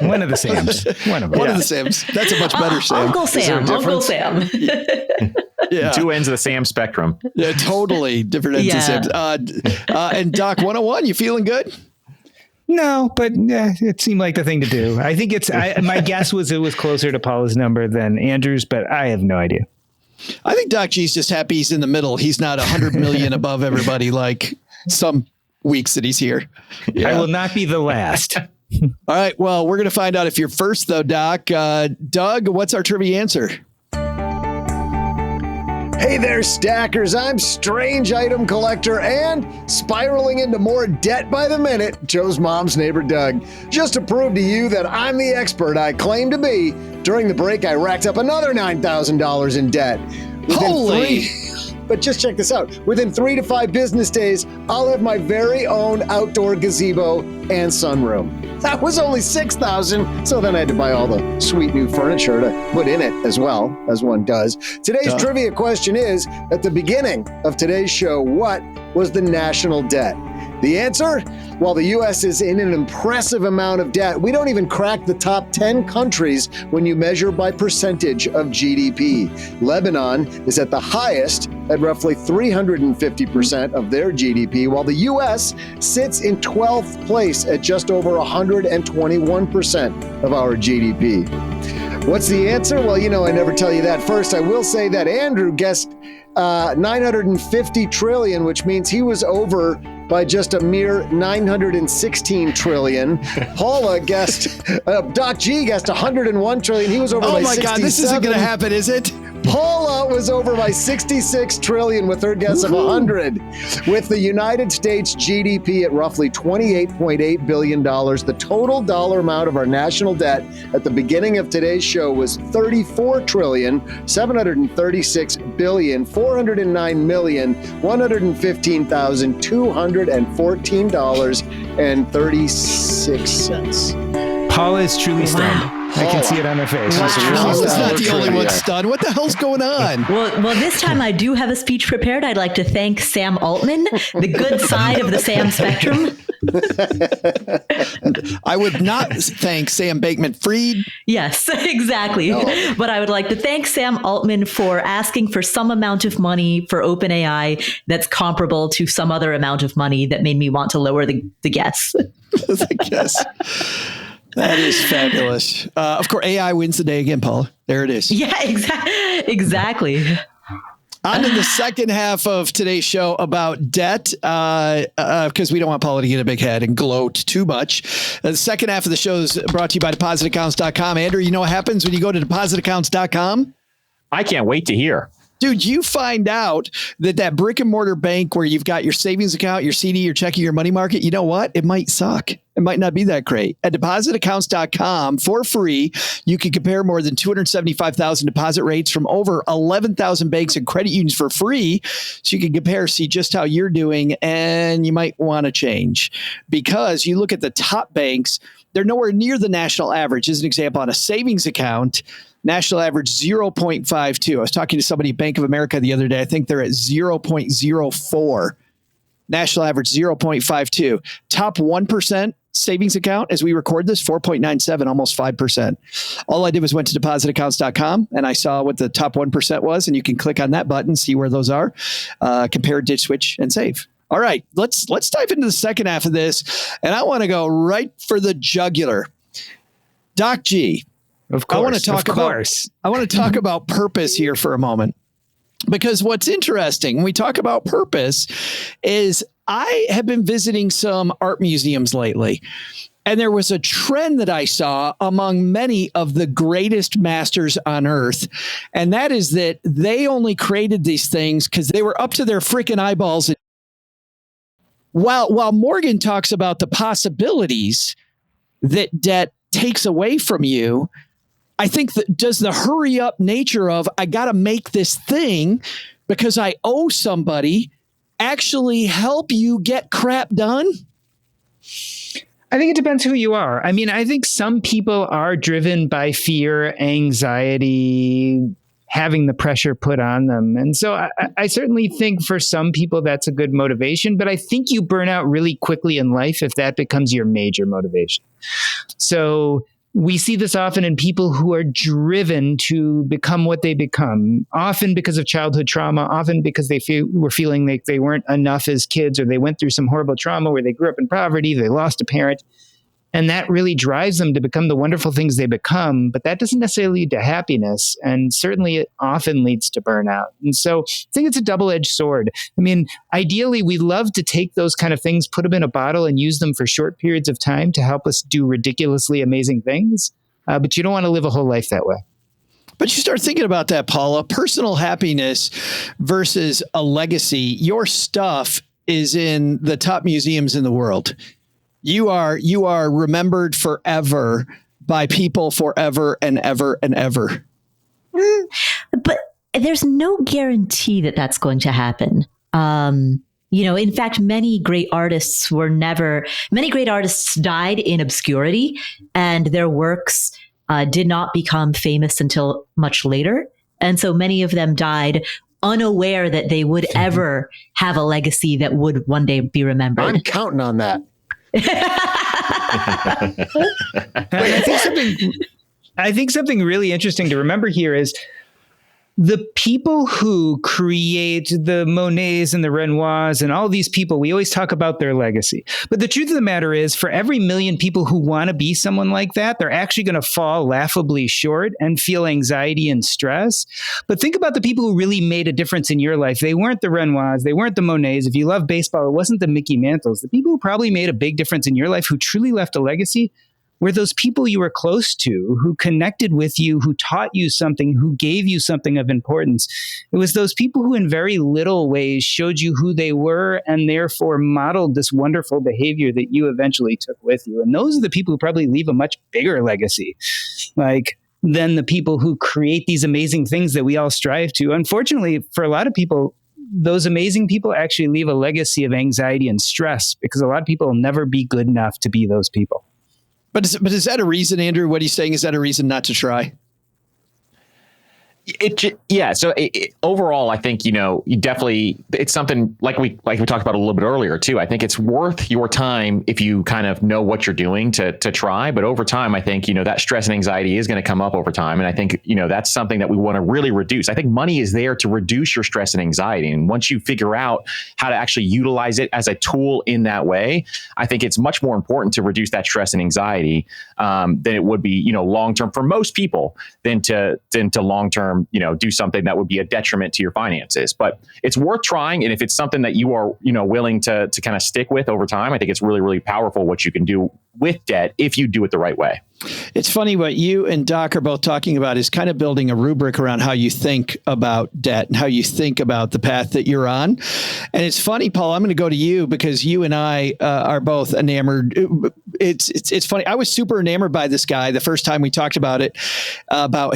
One of the Sams. One of them. One of the Sams. That's a much better Sam. Uncle Sam. Yeah. Two ends of the Sam spectrum. Yeah, totally different ends of Sam's. And Doc 101, you feeling good? No, but it seemed like the thing to do. I think my guess was it was closer to Paula's number than Andrew's, but I have no idea. I think Doc G's just happy he's in the middle. He's not 100 million above everybody like some weeks that he's here. Yeah. I will not be the last. All right. Well, we're going to find out if you're first, though, Doc. Doug, what's our trivia answer? Hey there, stackers. I'm Strange Item Collector and spiraling into more debt by the minute, Joe's mom's neighbor, Doug. Just to prove to you that I'm the expert I claim to be, during the break, I racked up another $9,000 in debt. But just check this out. Within 3 to 5 business days, I'll have my very own outdoor gazebo and sunroom. That was only $6,000, so then I had to buy all the sweet new furniture to put in it as well, as one does. Today's trivia question is, at the beginning of today's show, what was the national debt? The answer? While the U.S. is in an impressive amount of debt, we don't even crack the top 10 countries when you measure by percentage of GDP. Lebanon is at the highest at roughly 350% of their GDP, while the U.S. sits in 12th place at just over 121% of our GDP. What's the answer? Well, I never tell you that. First, I will say that Andrew guessed 950 trillion, which means he was over by just a mere 916 trillion. Paula guessed, Doc G guessed 101 trillion. He was over by 67. Oh my God, this isn't going to happen, is it? Paula was over by 66 trillion with her guess of 100. With the United States GDP at roughly $28.8 billion, the total dollar amount of our national debt at the beginning of today's show was $34,736,409,115,214.36. Paula is truly stunned. I can see it on her face. Wow. Paula's not the only one stunned. What the hell's going on? Well, this time I do have a speech prepared. I'd like to thank Sam Altman, the good side of the Sam spectrum. I would not thank Sam Bankman-Fried. Yes, exactly. No. But I would like to thank Sam Altman for asking for some amount of money for OpenAI that's comparable to some other amount of money that made me want to lower the guess. The guess. That is fabulous. Of course, AI wins the day again, Paula. There it is. Yeah, exactly. On to the second half of today's show about debt, because we don't want Paula to get a big head and gloat too much. The second half of the show is brought to you by depositaccounts.com. Andrew, you know what happens when you go to depositaccounts.com? I can't wait to hear. Dude, you find out that brick and mortar bank where you've got your savings account, your CD, your checking, your money market, you know what? It might suck. It might not be that great. At depositaccounts.com for free, you can compare more than 275,000 deposit rates from over 11,000 banks and credit unions for free. So you can compare, see just how you're doing, and you might want to change because you look at the top banks, they're nowhere near the national average. As an example, on a savings account, national average 0.52. I was talking to somebody at Bank of America the other day. I think they're at 0.04. National average 0.52. Top 1% savings account as we record this, 4.97, almost 5%. All I did was went to depositaccounts.com and I saw what the top 1% was, and you can click on that button, see where those are, compare, ditch, switch, and save. All right, let's dive into the second half of this, and I want to go right for the jugular. Doc G. Of course. I want to talk about purpose here for a moment, because what's interesting when we talk about purpose is I have been visiting some art museums lately, and there was a trend that I saw among many of the greatest masters on earth. And that is that they only created these things because they were up to their freaking eyeballs. While Morgan talks about the possibilities that debt takes away from you, I think that does the hurry up nature of I got to make this thing because I owe somebody actually help you get crap done? I think it depends who you are. I mean, I think some people are driven by fear, anxiety, having the pressure put on them. And so I certainly think for some people that's a good motivation, but I think you burn out really quickly in life if that becomes your major motivation. So we see this often in people who are driven to become what they become, often because of childhood trauma, often because they were feeling like they weren't enough as kids, or they went through some horrible trauma where they grew up in poverty, they lost a parent. And that really drives them to become the wonderful things they become. But that doesn't necessarily lead to happiness. And certainly it often leads to burnout. And so I think it's a double-edged sword. I mean, ideally, we love to take those kind of things, put them in a bottle and use them for short periods of time to help us do ridiculously amazing things. But you don't want to live a whole life that way. But you start thinking about that, Paula, personal happiness versus a legacy. Your stuff is in the top museums in the world. You are remembered forever by people forever and ever and ever. But there's no guarantee that that's going to happen. In fact, many great artists died in obscurity, and their works did not become famous until much later. And so many of them died unaware that they would ever have a legacy that would one day be remembered. I'm counting on that. I think something really interesting to remember here is the people who create the Monets and the Renoirs and all these people, we always talk about their legacy. But the truth of the matter is, for every million people who want to be someone like that, they're actually going to fall laughably short and feel anxiety and stress. But think about the people who really made a difference in your life. They weren't the Renoirs. They weren't the Monets. If you love baseball, it wasn't the Mickey Mantles. The people who probably made a big difference in your life, who truly left a legacy, were those people you were close to, who connected with you, who taught you something, who gave you something of importance. It was those people who in very little ways showed you who they were and therefore modeled this wonderful behavior that you eventually took with you. And those are the people who probably leave a much bigger legacy, than the people who create these amazing things that we all strive to. Unfortunately, for a lot of people, those amazing people actually leave a legacy of anxiety and stress, because a lot of people will never be good enough to be those people. But is that a reason, Andrew? What he's saying, is that a reason not to try? So overall, I think, you definitely, it's something like we talked about a little bit earlier too. I think it's worth your time if you kind of know what you're doing to try. But over time, I think, that stress and anxiety is going to come up over time. And I think, that's something that we want to really reduce. I think money is there to reduce your stress and anxiety. And once you figure out how to actually utilize it as a tool in that way, I think it's much more important to reduce that stress and anxiety than it would be, long term for most people than to long term term, do something that would be a detriment to your finances. But it's worth trying. And if it's something that you are, willing to kind of stick with over time, I think it's really, really powerful what you can do with debt if you do it the right way. It's funny what you and Doc are both talking about is kind of building a rubric around how you think about debt and how you think about the path that you're on. And it's funny, Paul, I'm going to go to you because you and I are both enamored. It's funny. I was super enamored by this guy the first time we talked about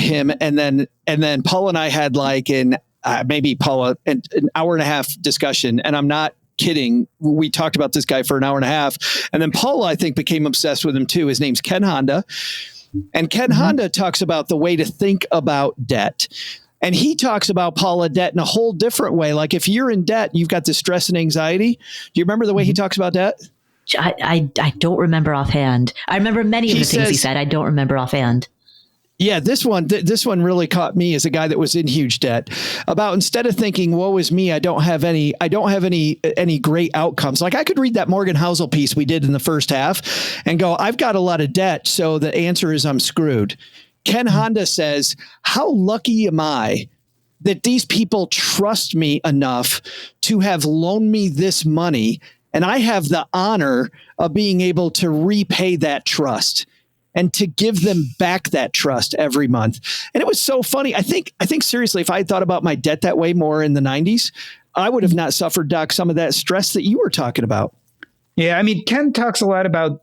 him. And then Paul and I had like an hour and a half discussion, and I'm not kidding. We talked about this guy for an hour and a half. And then Paula, I think, became obsessed with him too. His name's Ken Honda. And Ken Honda talks about the way to think about debt. And he talks about, Paula, debt in a whole different way. Like if you're in debt, you've got this stress and anxiety. Do you remember the way he talks about debt? I don't remember offhand. I remember many of the things he said. I don't remember offhand. Yeah, this one really caught me as a guy that was in huge debt. About instead of thinking, "Woe is me, I don't have any great outcomes." Like I could read that Morgan Housel piece we did in the first half and go, "I've got a lot of debt, so the answer is I'm screwed." Ken Honda says, "How lucky am I that these people trust me enough to have loaned me this money, and I have the honor of being able to repay that trust." And to give them back that trust every month. And it was so funny. I think seriously, if I had thought about my debt that way more in the 90s, I would have not suffered, Doc, some of that stress that you were talking about. Yeah, I mean, Ken talks a lot about,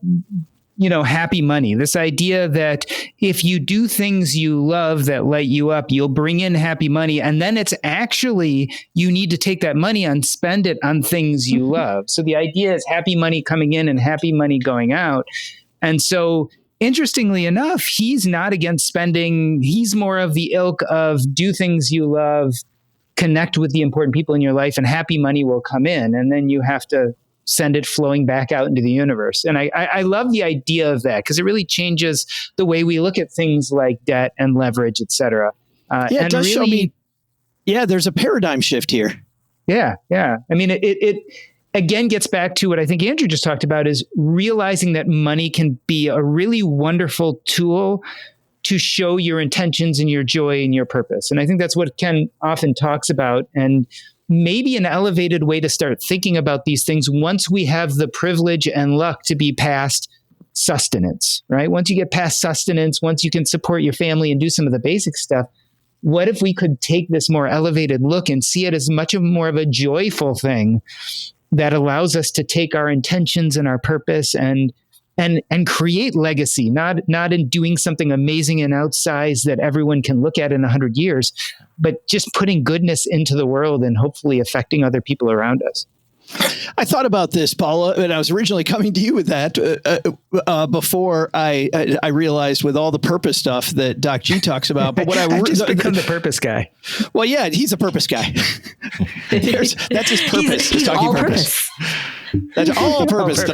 happy money. This idea that if you do things you love that light you up, you'll bring in happy money. And then it's actually, you need to take that money and spend it on things you love. So the idea is happy money coming in and happy money going out. And so interestingly enough, he's not against spending. He's more of the ilk of do things you love, connect with the important people in your life, and happy money will come in. And then you have to send it flowing back out into the universe. And I love the idea of that because it really changes the way we look at things like debt and leverage, et cetera. It does show me, there's a paradigm shift here. Yeah. I mean, it again gets back to what I think Andrew just talked about is realizing that money can be a really wonderful tool to show your intentions and your joy and your purpose. And I think that's what Ken often talks about. And maybe an elevated way to start thinking about these things once we have the privilege and luck to be past sustenance, right? Once you get past sustenance, once you can support your family and do some of the basic stuff, what if we could take this more elevated look and see it as much of more of a joyful thing that allows us to take our intentions and our purpose and create legacy, not in doing something amazing and outsized that everyone can look at in 100 years, but just putting goodness into the world and hopefully affecting other people around us. I thought about this, Paula, and I was originally coming to you with that before I realized with all the purpose stuff that Doc G talks about. But what I just become the purpose guy. Well, yeah, he's a purpose guy. That's his purpose. He's talking all purpose. That's all purpose.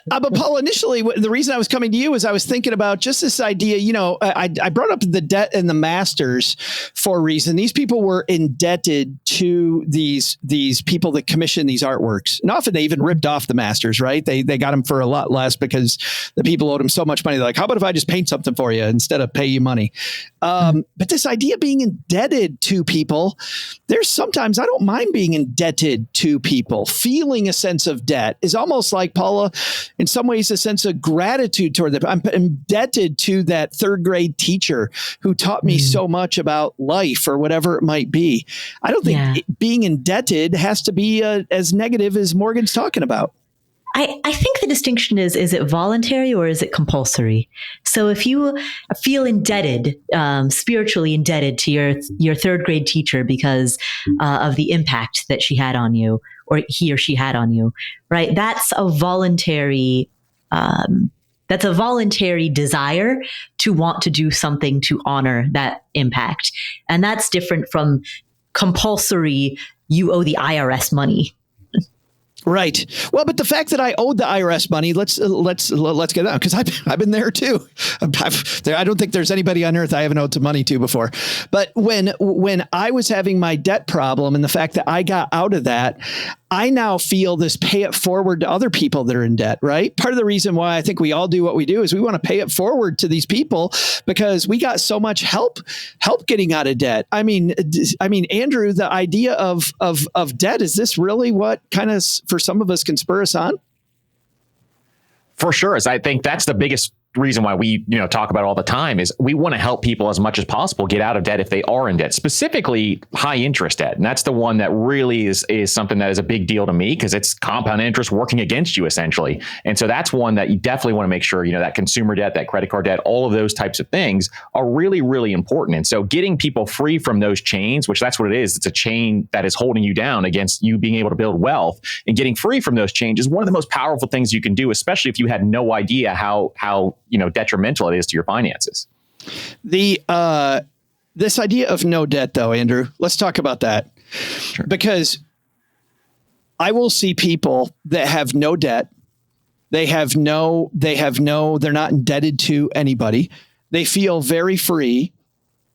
But Paul, initially, the reason I was coming to you is I was thinking about just this idea. I brought up the debt and the masters for a reason. These people were indebted to these people that commission these artworks, and often they even ripped off the masters. Right? They got them for a lot less because the people owed them so much money. They're like, "How about if I just paint something for you instead of pay you money?" But this idea of being indebted to people, there's sometimes I don't mind being indebted to people. Feeling a sense of debt is almost like, Paula, in some ways, a sense of gratitude toward them. I'm indebted to that third grade teacher who taught me so much about life or whatever it might be. I don't think being indebted has to be as negative as Morgan's talking about. I think the distinction is it voluntary or is it compulsory? So if you feel indebted, spiritually indebted to your third grade teacher because of the impact that she had on you or he or she had on you, right? That's a voluntary desire to want to do something to honor that impact. And that's different from compulsory, you owe the IRS money. Right. Well, but the fact that I owed the IRS money, let's get that, because I've been there too. I don't think there's anybody on earth I haven't owed some money to before. But when I was having my debt problem and the fact that I got out of that, I now feel this pay it forward to other people that are in debt, right? Part of the reason why I think we all do what we do is we want to pay it forward to these people because we got so much help getting out of debt. I mean, Andrew, the idea of debt, is this really what kind of for some of us can spur us on? For sure. I think that's the biggest reason why we, talk about it all the time is we want to help people as much as possible get out of debt if they are in debt, specifically high interest debt. And that's the one that really is something that is a big deal to me because it's compound interest working against you essentially. And so that's one that you definitely want to make sure, that consumer debt, that credit card debt, all of those types of things are really, really important. And so getting people free from those chains, which that's what it is. It's a chain that is holding you down against you being able to build wealth, and getting free from those chains is one of the most powerful things you can do, especially if you had no idea how detrimental it is to your finances. This idea of no debt though, Andrew, let's talk about that. Sure. Because I will see people that have no debt. They're not indebted to anybody. They feel very free.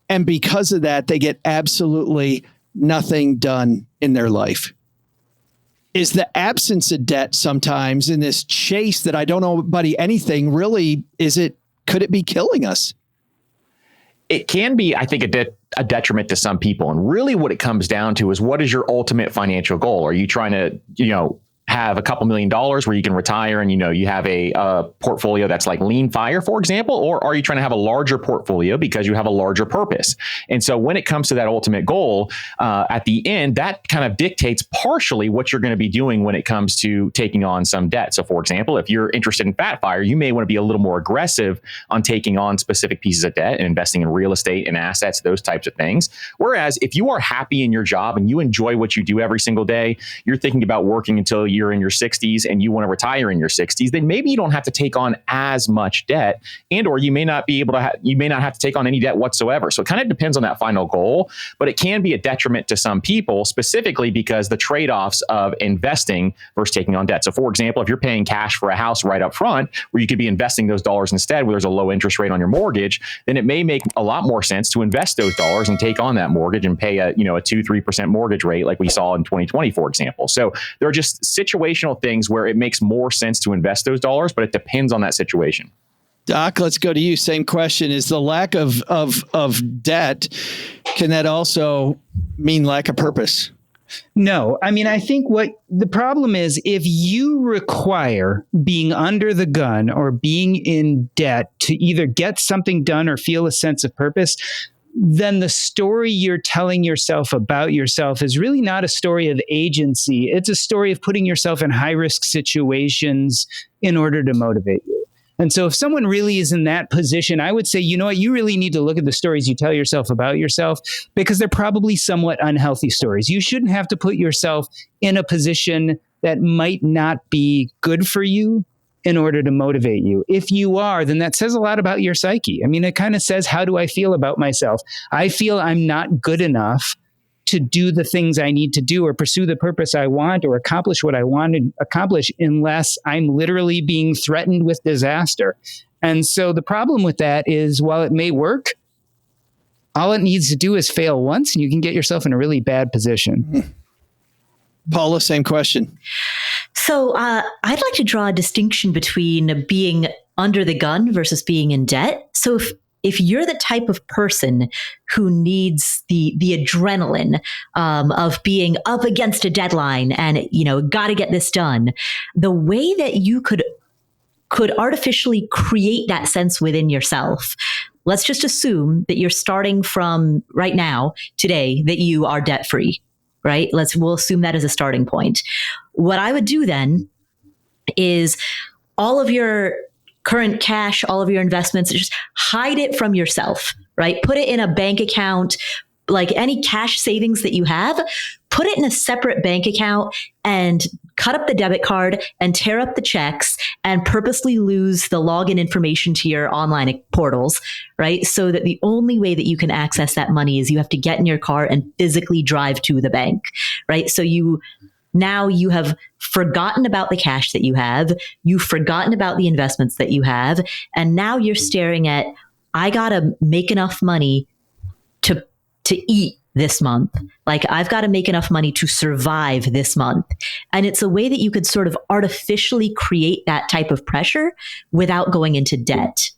And because of that, they get absolutely nothing done in their life. Is the absence of debt sometimes in this chase that I don't owe anybody anything really, could it be killing us? It can be, I think, a detriment to some people. And really what it comes down to is, what is your ultimate financial goal? Are you trying to, have a couple $1 million where you can retire and, you have a portfolio that's like lean fire, for example, or are you trying to have a larger portfolio because you have a larger purpose? And so when it comes to that ultimate goal, at the end, that kind of dictates partially what you're going to be doing when it comes to taking on some debt. So for example, if you're interested in fat fire, you may want to be a little more aggressive on taking on specific pieces of debt and investing in real estate and assets, those types of things. Whereas if you are happy in your job and you enjoy what you do every single day, you're thinking about working until you're in your 60s and you want to retire in your 60s, then maybe you don't have to take on as much debt, and or you may not be able to you may not have to take on any debt whatsoever. So it kind of depends on that final goal, but it can be a detriment to some people, specifically because the trade-offs of investing versus taking on debt. So for example, if you're paying cash for a house right up front where you could be investing those dollars instead, where there's a low interest rate on your mortgage, then it may make a lot more sense to invest those dollars and take on that mortgage and pay a 2-3% mortgage rate like we saw in 2020, for example. So there are just situational things where it makes more sense to invest those dollars, but it depends on that situation. Doc, let's go to you. Same question. Is the lack of debt, can that also mean lack of purpose? No. I mean, I think what the problem is, if you require being under the gun or being in debt to either get something done or feel a sense of purpose, then the story you're telling yourself about yourself is really not a story of agency. It's a story of putting yourself in high-risk situations in order to motivate you. And so if someone really is in that position, I would say, you know what, you really need to look at the stories you tell yourself about yourself, because they're probably somewhat unhealthy stories. You shouldn't have to put yourself in a position that might not be good for you in order to motivate you. If you are, then that says a lot about your psyche. I mean, it kind of says, how do I feel about myself? I feel I'm not good enough to do the things I need to do or pursue the purpose I want or accomplish what I want to accomplish unless I'm literally being threatened with disaster. And so the problem with that is, while it may work, all it needs to do is fail once and you can get yourself in a really bad position. Paula, same question. So I'd like to draw a distinction between being under the gun versus being in debt. So if you're the type of person who needs the adrenaline of being up against a deadline and, got to get this done, the way that you could artificially create that sense within yourself, let's just assume that you're starting from right now, today, that you are debt free. Right? We'll assume that as a starting point. What I would do then is all of your current cash, all of your investments, just hide it from yourself, right? Put it in a bank account, like any cash savings that you have, put it in a separate bank account and cut up the debit card and tear up the checks and purposely lose the login information to your online portals, right? So that the only way that you can access that money is you have to get in your car and physically drive to the bank, right? So now you have forgotten about the cash that you have, you've forgotten about the investments that you have, and now you're staring at, I gotta make enough money to eat this month. Like, I've got to make enough money to survive this month. And it's a way that you could sort of artificially create that type of pressure without going into debt.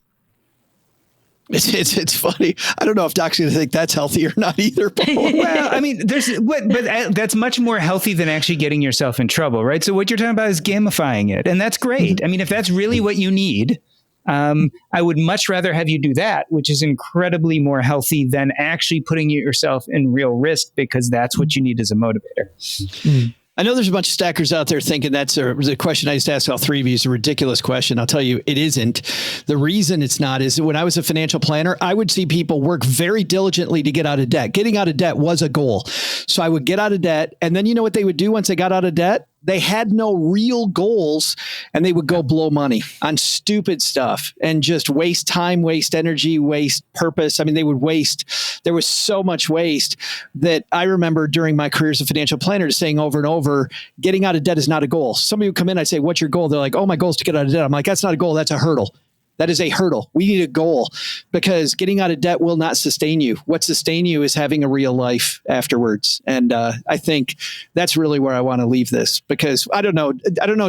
It's funny. I don't know if Doc's going to think that's healthy or not either. Well, I mean, but that's much more healthy than actually getting yourself in trouble, right? So what you're talking about is gamifying it, and that's great. I mean, if that's really what you need, I would much rather have you do that, which is incredibly more healthy than actually putting yourself in real risk, because that's what you need as a motivator. I know there's a bunch of stackers out there thinking that's a question I just asked all three of you is a ridiculous question. I'll tell you, it isn't. The reason it's not is when I was a financial planner, I would see people work very diligently to get out of debt. Getting out of debt was a goal. So I would get out of debt. And then you know what they would do once they got out of debt? They had no real goals, and they would go blow money on stupid stuff and just waste time, waste energy, waste purpose. I mean, they would waste. There was so much waste that I remember during my career as a financial planner saying over and over, getting out of debt is not a goal. Somebody would come in, I'd say, what's your goal? They're like, oh, my goal is to get out of debt. I'm like, that's not a goal. That's a hurdle. That is a hurdle. We need a goal, because getting out of debt will not sustain you. What sustain you is having a real life afterwards. And I think that's really where I want to leave this, because I don't know,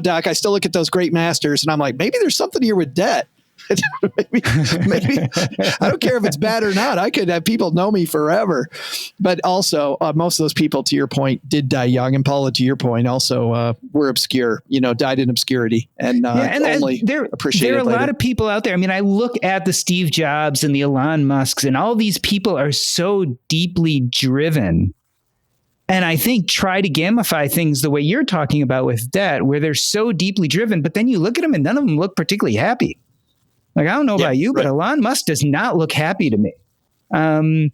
Doc, I still look at those great masters and I'm like, maybe there's something here with debt. maybe I don't care if it's bad or not. I could have people know me forever, but also most of those people, to your point, did die young. And Paula, to your point, also were obscure. Died in obscurity, and only appreciated. There are a lot of people out there. I mean, I look at the Steve Jobs and the Elon Musks, and all these people are so deeply driven. And I think try to gamify things the way you're talking about with debt, where they're so deeply driven, but then you look at them and none of them look particularly happy. Like, I don't know about you, but Elon Musk does not look happy to me. I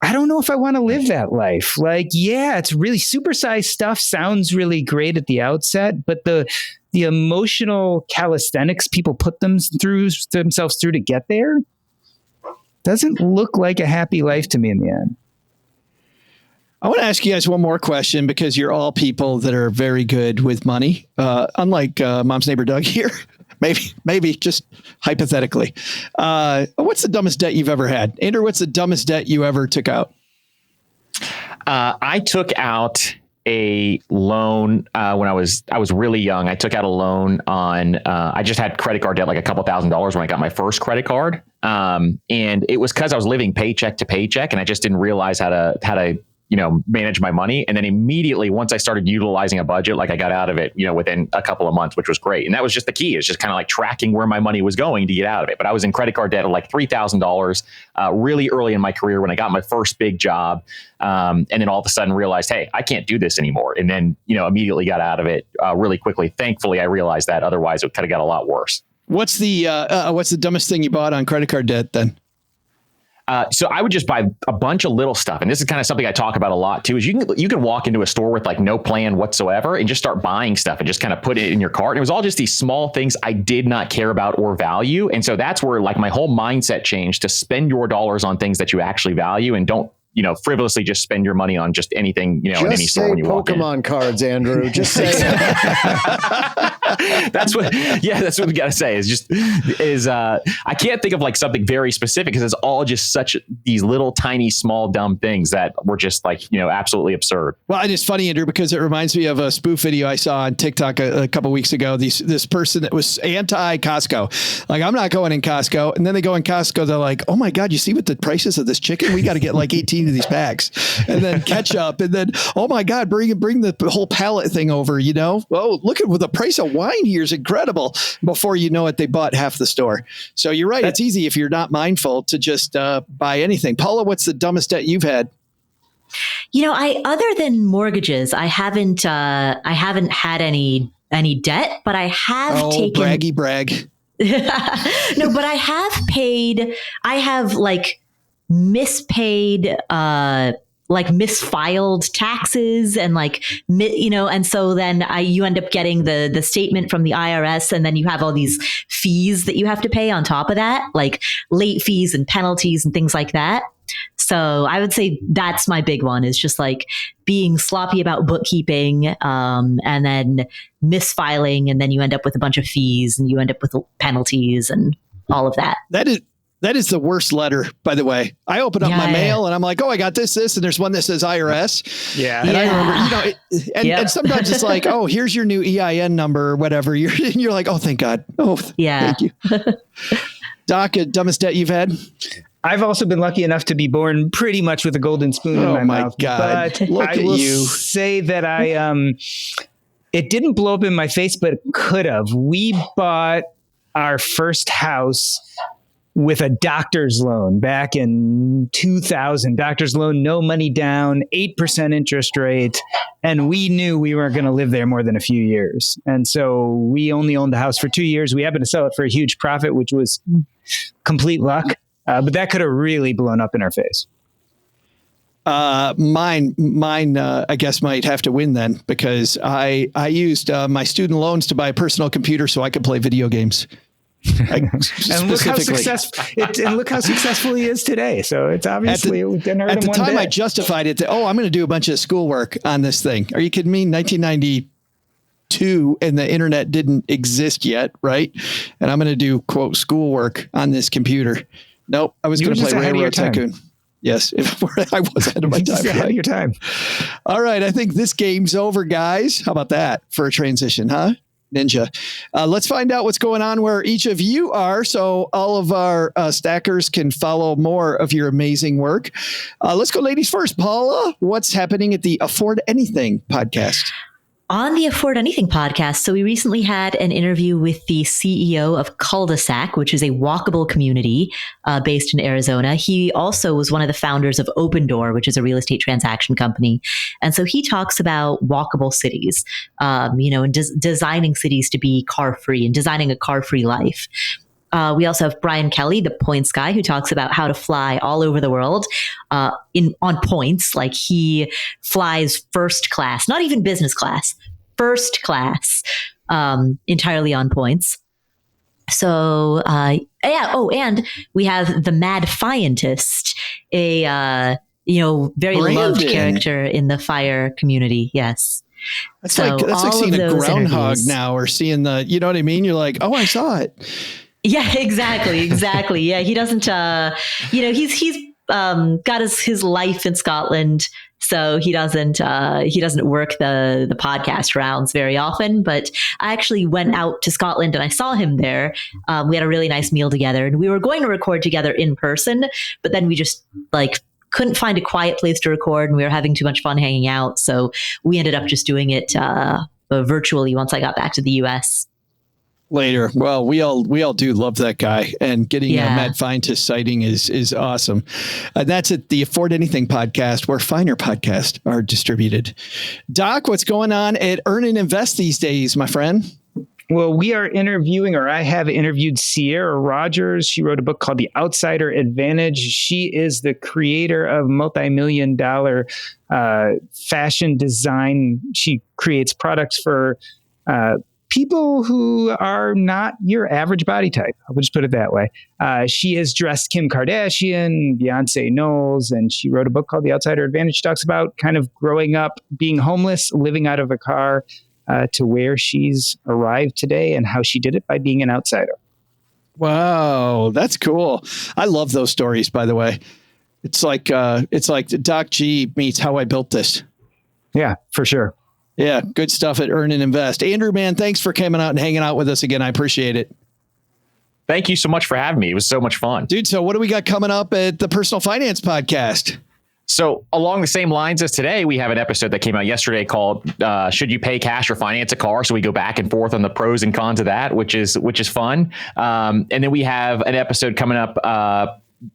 don't know if I want to live that life. Like, yeah, it's really supersized stuff. Sounds really great at the outset, but the emotional calisthenics people put themselves through to get there doesn't look like a happy life to me in the end. I want to ask you guys one more question, because you're all people that are very good with money, unlike Mom's neighbor Doug here. Maybe just hypothetically. What's the dumbest debt you've ever had? Andrew, what's the dumbest debt you ever took out? I took out a loan when I was really young. I took out a loan on, I just had credit card debt, like a couple $1,000s when I got my first credit card. And it was because I was living paycheck to paycheck, and I just didn't realize how to manage my money. And then immediately, once I started utilizing a budget, like I got out of it, within a couple of months, which was great. And that was just the key. It's just kind of like tracking where my money was going to get out of it. But I was in credit card debt of like $3,000 really early in my career when I got my first big job. And then all of a sudden realized, hey, I can't do this anymore. And then, immediately got out of it really quickly. Thankfully, I realized that. Otherwise, it could have got a lot worse. What's the dumbest thing you bought on credit card debt then? So I would just buy a bunch of little stuff. And this is kind of something I talk about a lot too, is you can walk into a store with like no plan whatsoever and just start buying stuff and just kind of put it in your cart. And it was all just these small things I did not care about or value. And so that's where like my whole mindset changed to spend your dollars on things that you actually value, and don't frivolously just spend your money on just anything, in any store when you walk in. Pokemon cards, Andrew. Just say that's what we got to say I can't think of like something very specific, because it's all just such these little tiny small dumb things that were just like absolutely absurd. Well, and it's funny, Andrew, because it reminds me of a spoof video I saw on TikTok a couple of weeks ago. This person that was anti Costco, like, I'm not going in Costco, and then they go in Costco, they're like, oh my God, you see what the prices of this chicken? We got to get like 18 of these packs, and then ketchup, and then oh my God, bring the whole pallet thing over. Oh, look at the price of wine here is incredible. Before you know it, they bought half the store. So you're right. It's easy if you're not mindful to just buy anything. Paula, what's the dumbest debt you've had? Other than mortgages, I haven't had any debt, but I have taken braggy brag. No, but I have paid. I have mispaid, misfiled taxes, and and so then you end up getting the statement from the IRS, and then you have all these fees that you have to pay on top of that, like late fees and penalties and things like that. So I would say that's my big one, is just like being sloppy about bookkeeping, and then misfiling, and then you end up with a bunch of fees, and you end up with penalties and all of that. That is the worst letter, by the way. I open up my mail and I'm like, oh, I got this, and there's one that says IRS. Yeah. And I remember, and sometimes it's like, oh, here's your new EIN number or whatever. You're like, oh, thank God. Oh, thank you. Doc, dumbest debt you've had? I've also been lucky enough to be born pretty much with a golden spoon in my mouth. God. But Look I at will you. say that it didn't blow up in my face, but it could have. We bought our first house with a doctor's loan back in 2000. Doctor's loan, no money down, 8% interest rate. And we knew we weren't going to live there more than a few years. And so we only owned the house for 2 years. We happened to sell it for a huge profit, which was complete luck. But that could have really blown up in our face. Mine, I guess might have to win then, because I used my student loans to buy a personal computer so I could play video games. And look how successful he is today. So it's obviously it didn't hurt him one bit. At the time, I justified it that, I'm going to do a bunch of schoolwork on this thing. Are you kidding me? 1992, and the internet didn't exist yet, right? And I'm going to do quote schoolwork on this computer. Nope, I was going to play Railroad Tycoon. Yes, I was ahead of my time. Ahead of your time. All right, I think this game's over, guys. How about that for a transition, huh? Ninja. Let's find out what's going on where each of you are, so all of our stackers can follow more of your amazing work. Let's go ladies first. Paula, what's happening at the Afford Anything podcast? On the Afford Anything podcast, so we recently had an interview with the CEO of Cul-de-sac, which is a walkable community based in Arizona. He also was one of the founders of Open Door, which is a real estate transaction company. And so he talks about walkable cities, and designing cities to be car-free and designing a car-free life. We also have Brian Kelly, the points guy, who talks about how to fly all over the world on points. Like he flies first class, not even business class, first class, entirely on points. So, and we have the Mad Fientist, a very loved character in the fire community. Yes. That's like seeing a groundhog now, or seeing you know what I mean? You're like, oh, I saw it. Yeah, exactly. Yeah, he doesn't. He's got his life in Scotland, so he doesn't work the podcast rounds very often. But I actually went out to Scotland and I saw him there. We had a really nice meal together, and we were going to record together in person, but then we just couldn't find a quiet place to record, and we were having too much fun hanging out, so we ended up just doing it virtually once I got back to the U.S. Later. Well, we all do love that guy, and getting a Mad Fientist sighting is awesome. That's at the Afford Anything podcast, where finer podcasts are distributed. Doc, what's going on at Earn and Invest these days, my friend? Well, we are interviewing, or I have interviewed Sierra Rogers. She wrote a book called The Outsider Advantage. She is the creator of multi-million-dollar fashion design. She creates products for people who are not your average body type. I'll just put it that way. She has dressed Kim Kardashian, Beyonce Knowles, and she wrote a book called The Outsider Advantage. She talks about kind of growing up, being homeless, living out of a car, to where she's arrived today, and how she did it by being an outsider. Wow, that's cool. I love those stories, by the way. It's like Doc G meets How I Built This. Yeah, for sure. Yeah, good stuff at Earn and Invest. Andrew, man, thanks for coming out and hanging out with us again. I appreciate it. Thank you so much for having me. It was so much fun. Dude, so what do we got coming up at the Personal Finance Podcast? So along the same lines as today, we have an episode that came out yesterday called Should You Pay Cash or Finance a Car? So we go back and forth on the pros and cons of that, which is fun. And then we have an episode coming up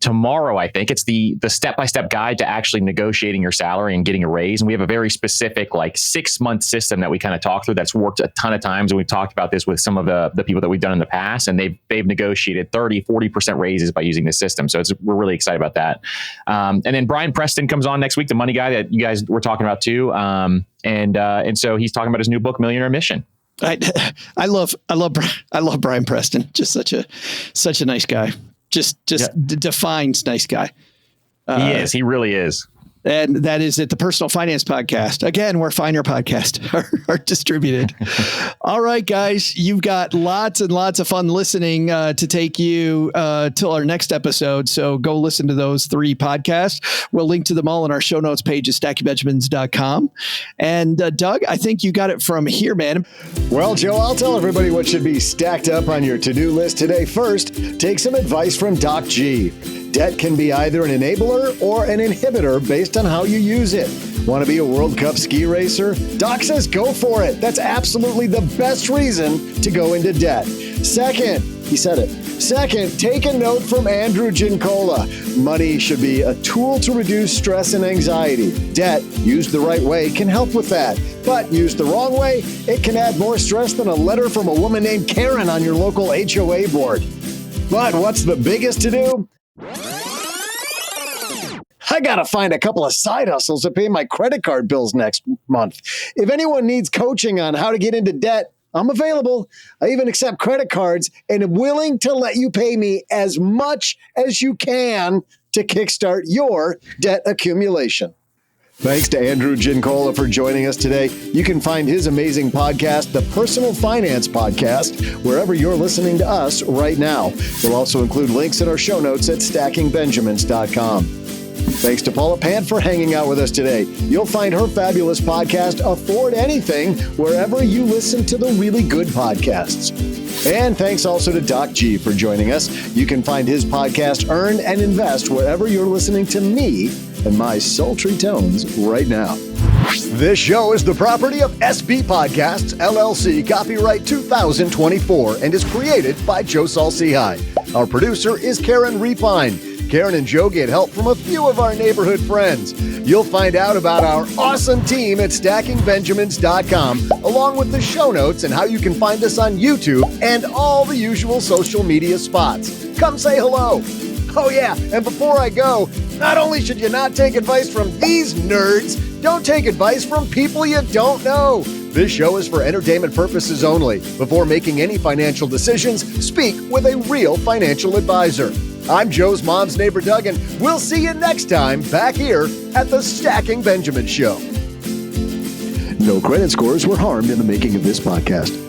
tomorrow. I think it's the step-by-step guide to actually negotiating your salary and getting a raise. And we have a very specific 6-month system that we kind of talk through that's worked a ton of times. And we've talked about this with some of the people that we've done in the past, and they've negotiated 30-40% raises by using this system. So we're really excited about that. And then Brian Preston comes on next week, the money guy that you guys were talking about too. And so he's talking about his new book, Millionaire Mission. I love Brian Preston. Just such a nice guy. Just defines nice guy. He is. He really is. And that is at the Personal Finance Podcast. Again, where finer podcasts are distributed. All right, guys, you've got lots and lots of fun listening to take you till our next episode. So go listen to those 3 podcasts. We'll link to them all in our show notes page at stackingbenjamins.com. And Doug, I think you got it from here, man. Well, Joe, I'll tell everybody what should be stacked up on your to-do list today. First, take some advice from Doc G. Debt can be either an enabler or an inhibitor based on how you use it. Want to be a World Cup ski racer? Doc says go for it. That's absolutely the best reason to go into debt. Second, he said it. Second, take a note from Andrew Giancola. Money should be a tool to reduce stress and anxiety. Debt, used the right way, can help with that. But used the wrong way, it can add more stress than a letter from a woman named Karen on your local HOA board. But what's the biggest to do? I gotta find a couple of side hustles to pay my credit card bills next month. If anyone needs coaching on how to get into debt, I'm available. I even accept credit cards and am willing to let you pay me as much as you can to kickstart your debt accumulation. Thanks to Andrew Giancola for joining us today. You can find his amazing podcast, The Personal Finance Podcast, wherever you're listening to us right now. We'll also include links in our show notes at stackingbenjamins.com. Thanks to Paula Pant for hanging out with us today. You'll find her fabulous podcast, Afford Anything, wherever you listen to the really good podcasts. And thanks also to Doc G for joining us. You can find his podcast, Earn and Invest, wherever you're listening to me and my sultry tones right now. This show is the property of SB Podcasts, LLC, copyright 2024, and is created by Joe Saul-Sehy. Our producer is Karen Repine. Karen and Joe get help from a few of our neighborhood friends. You'll find out about our awesome team at stackingbenjamins.com, along with the show notes and how you can find us on YouTube and all the usual social media spots. Come say hello. Oh yeah, and before I go, not only should you not take advice from these nerds, don't take advice from people you don't know. This show is for entertainment purposes only. Before making any financial decisions, speak with a real financial advisor. I'm Joe's mom's neighbor, Doug, and we'll see you next time back here at the Stacking Benjamin Show. No credit scores were harmed in the making of this podcast.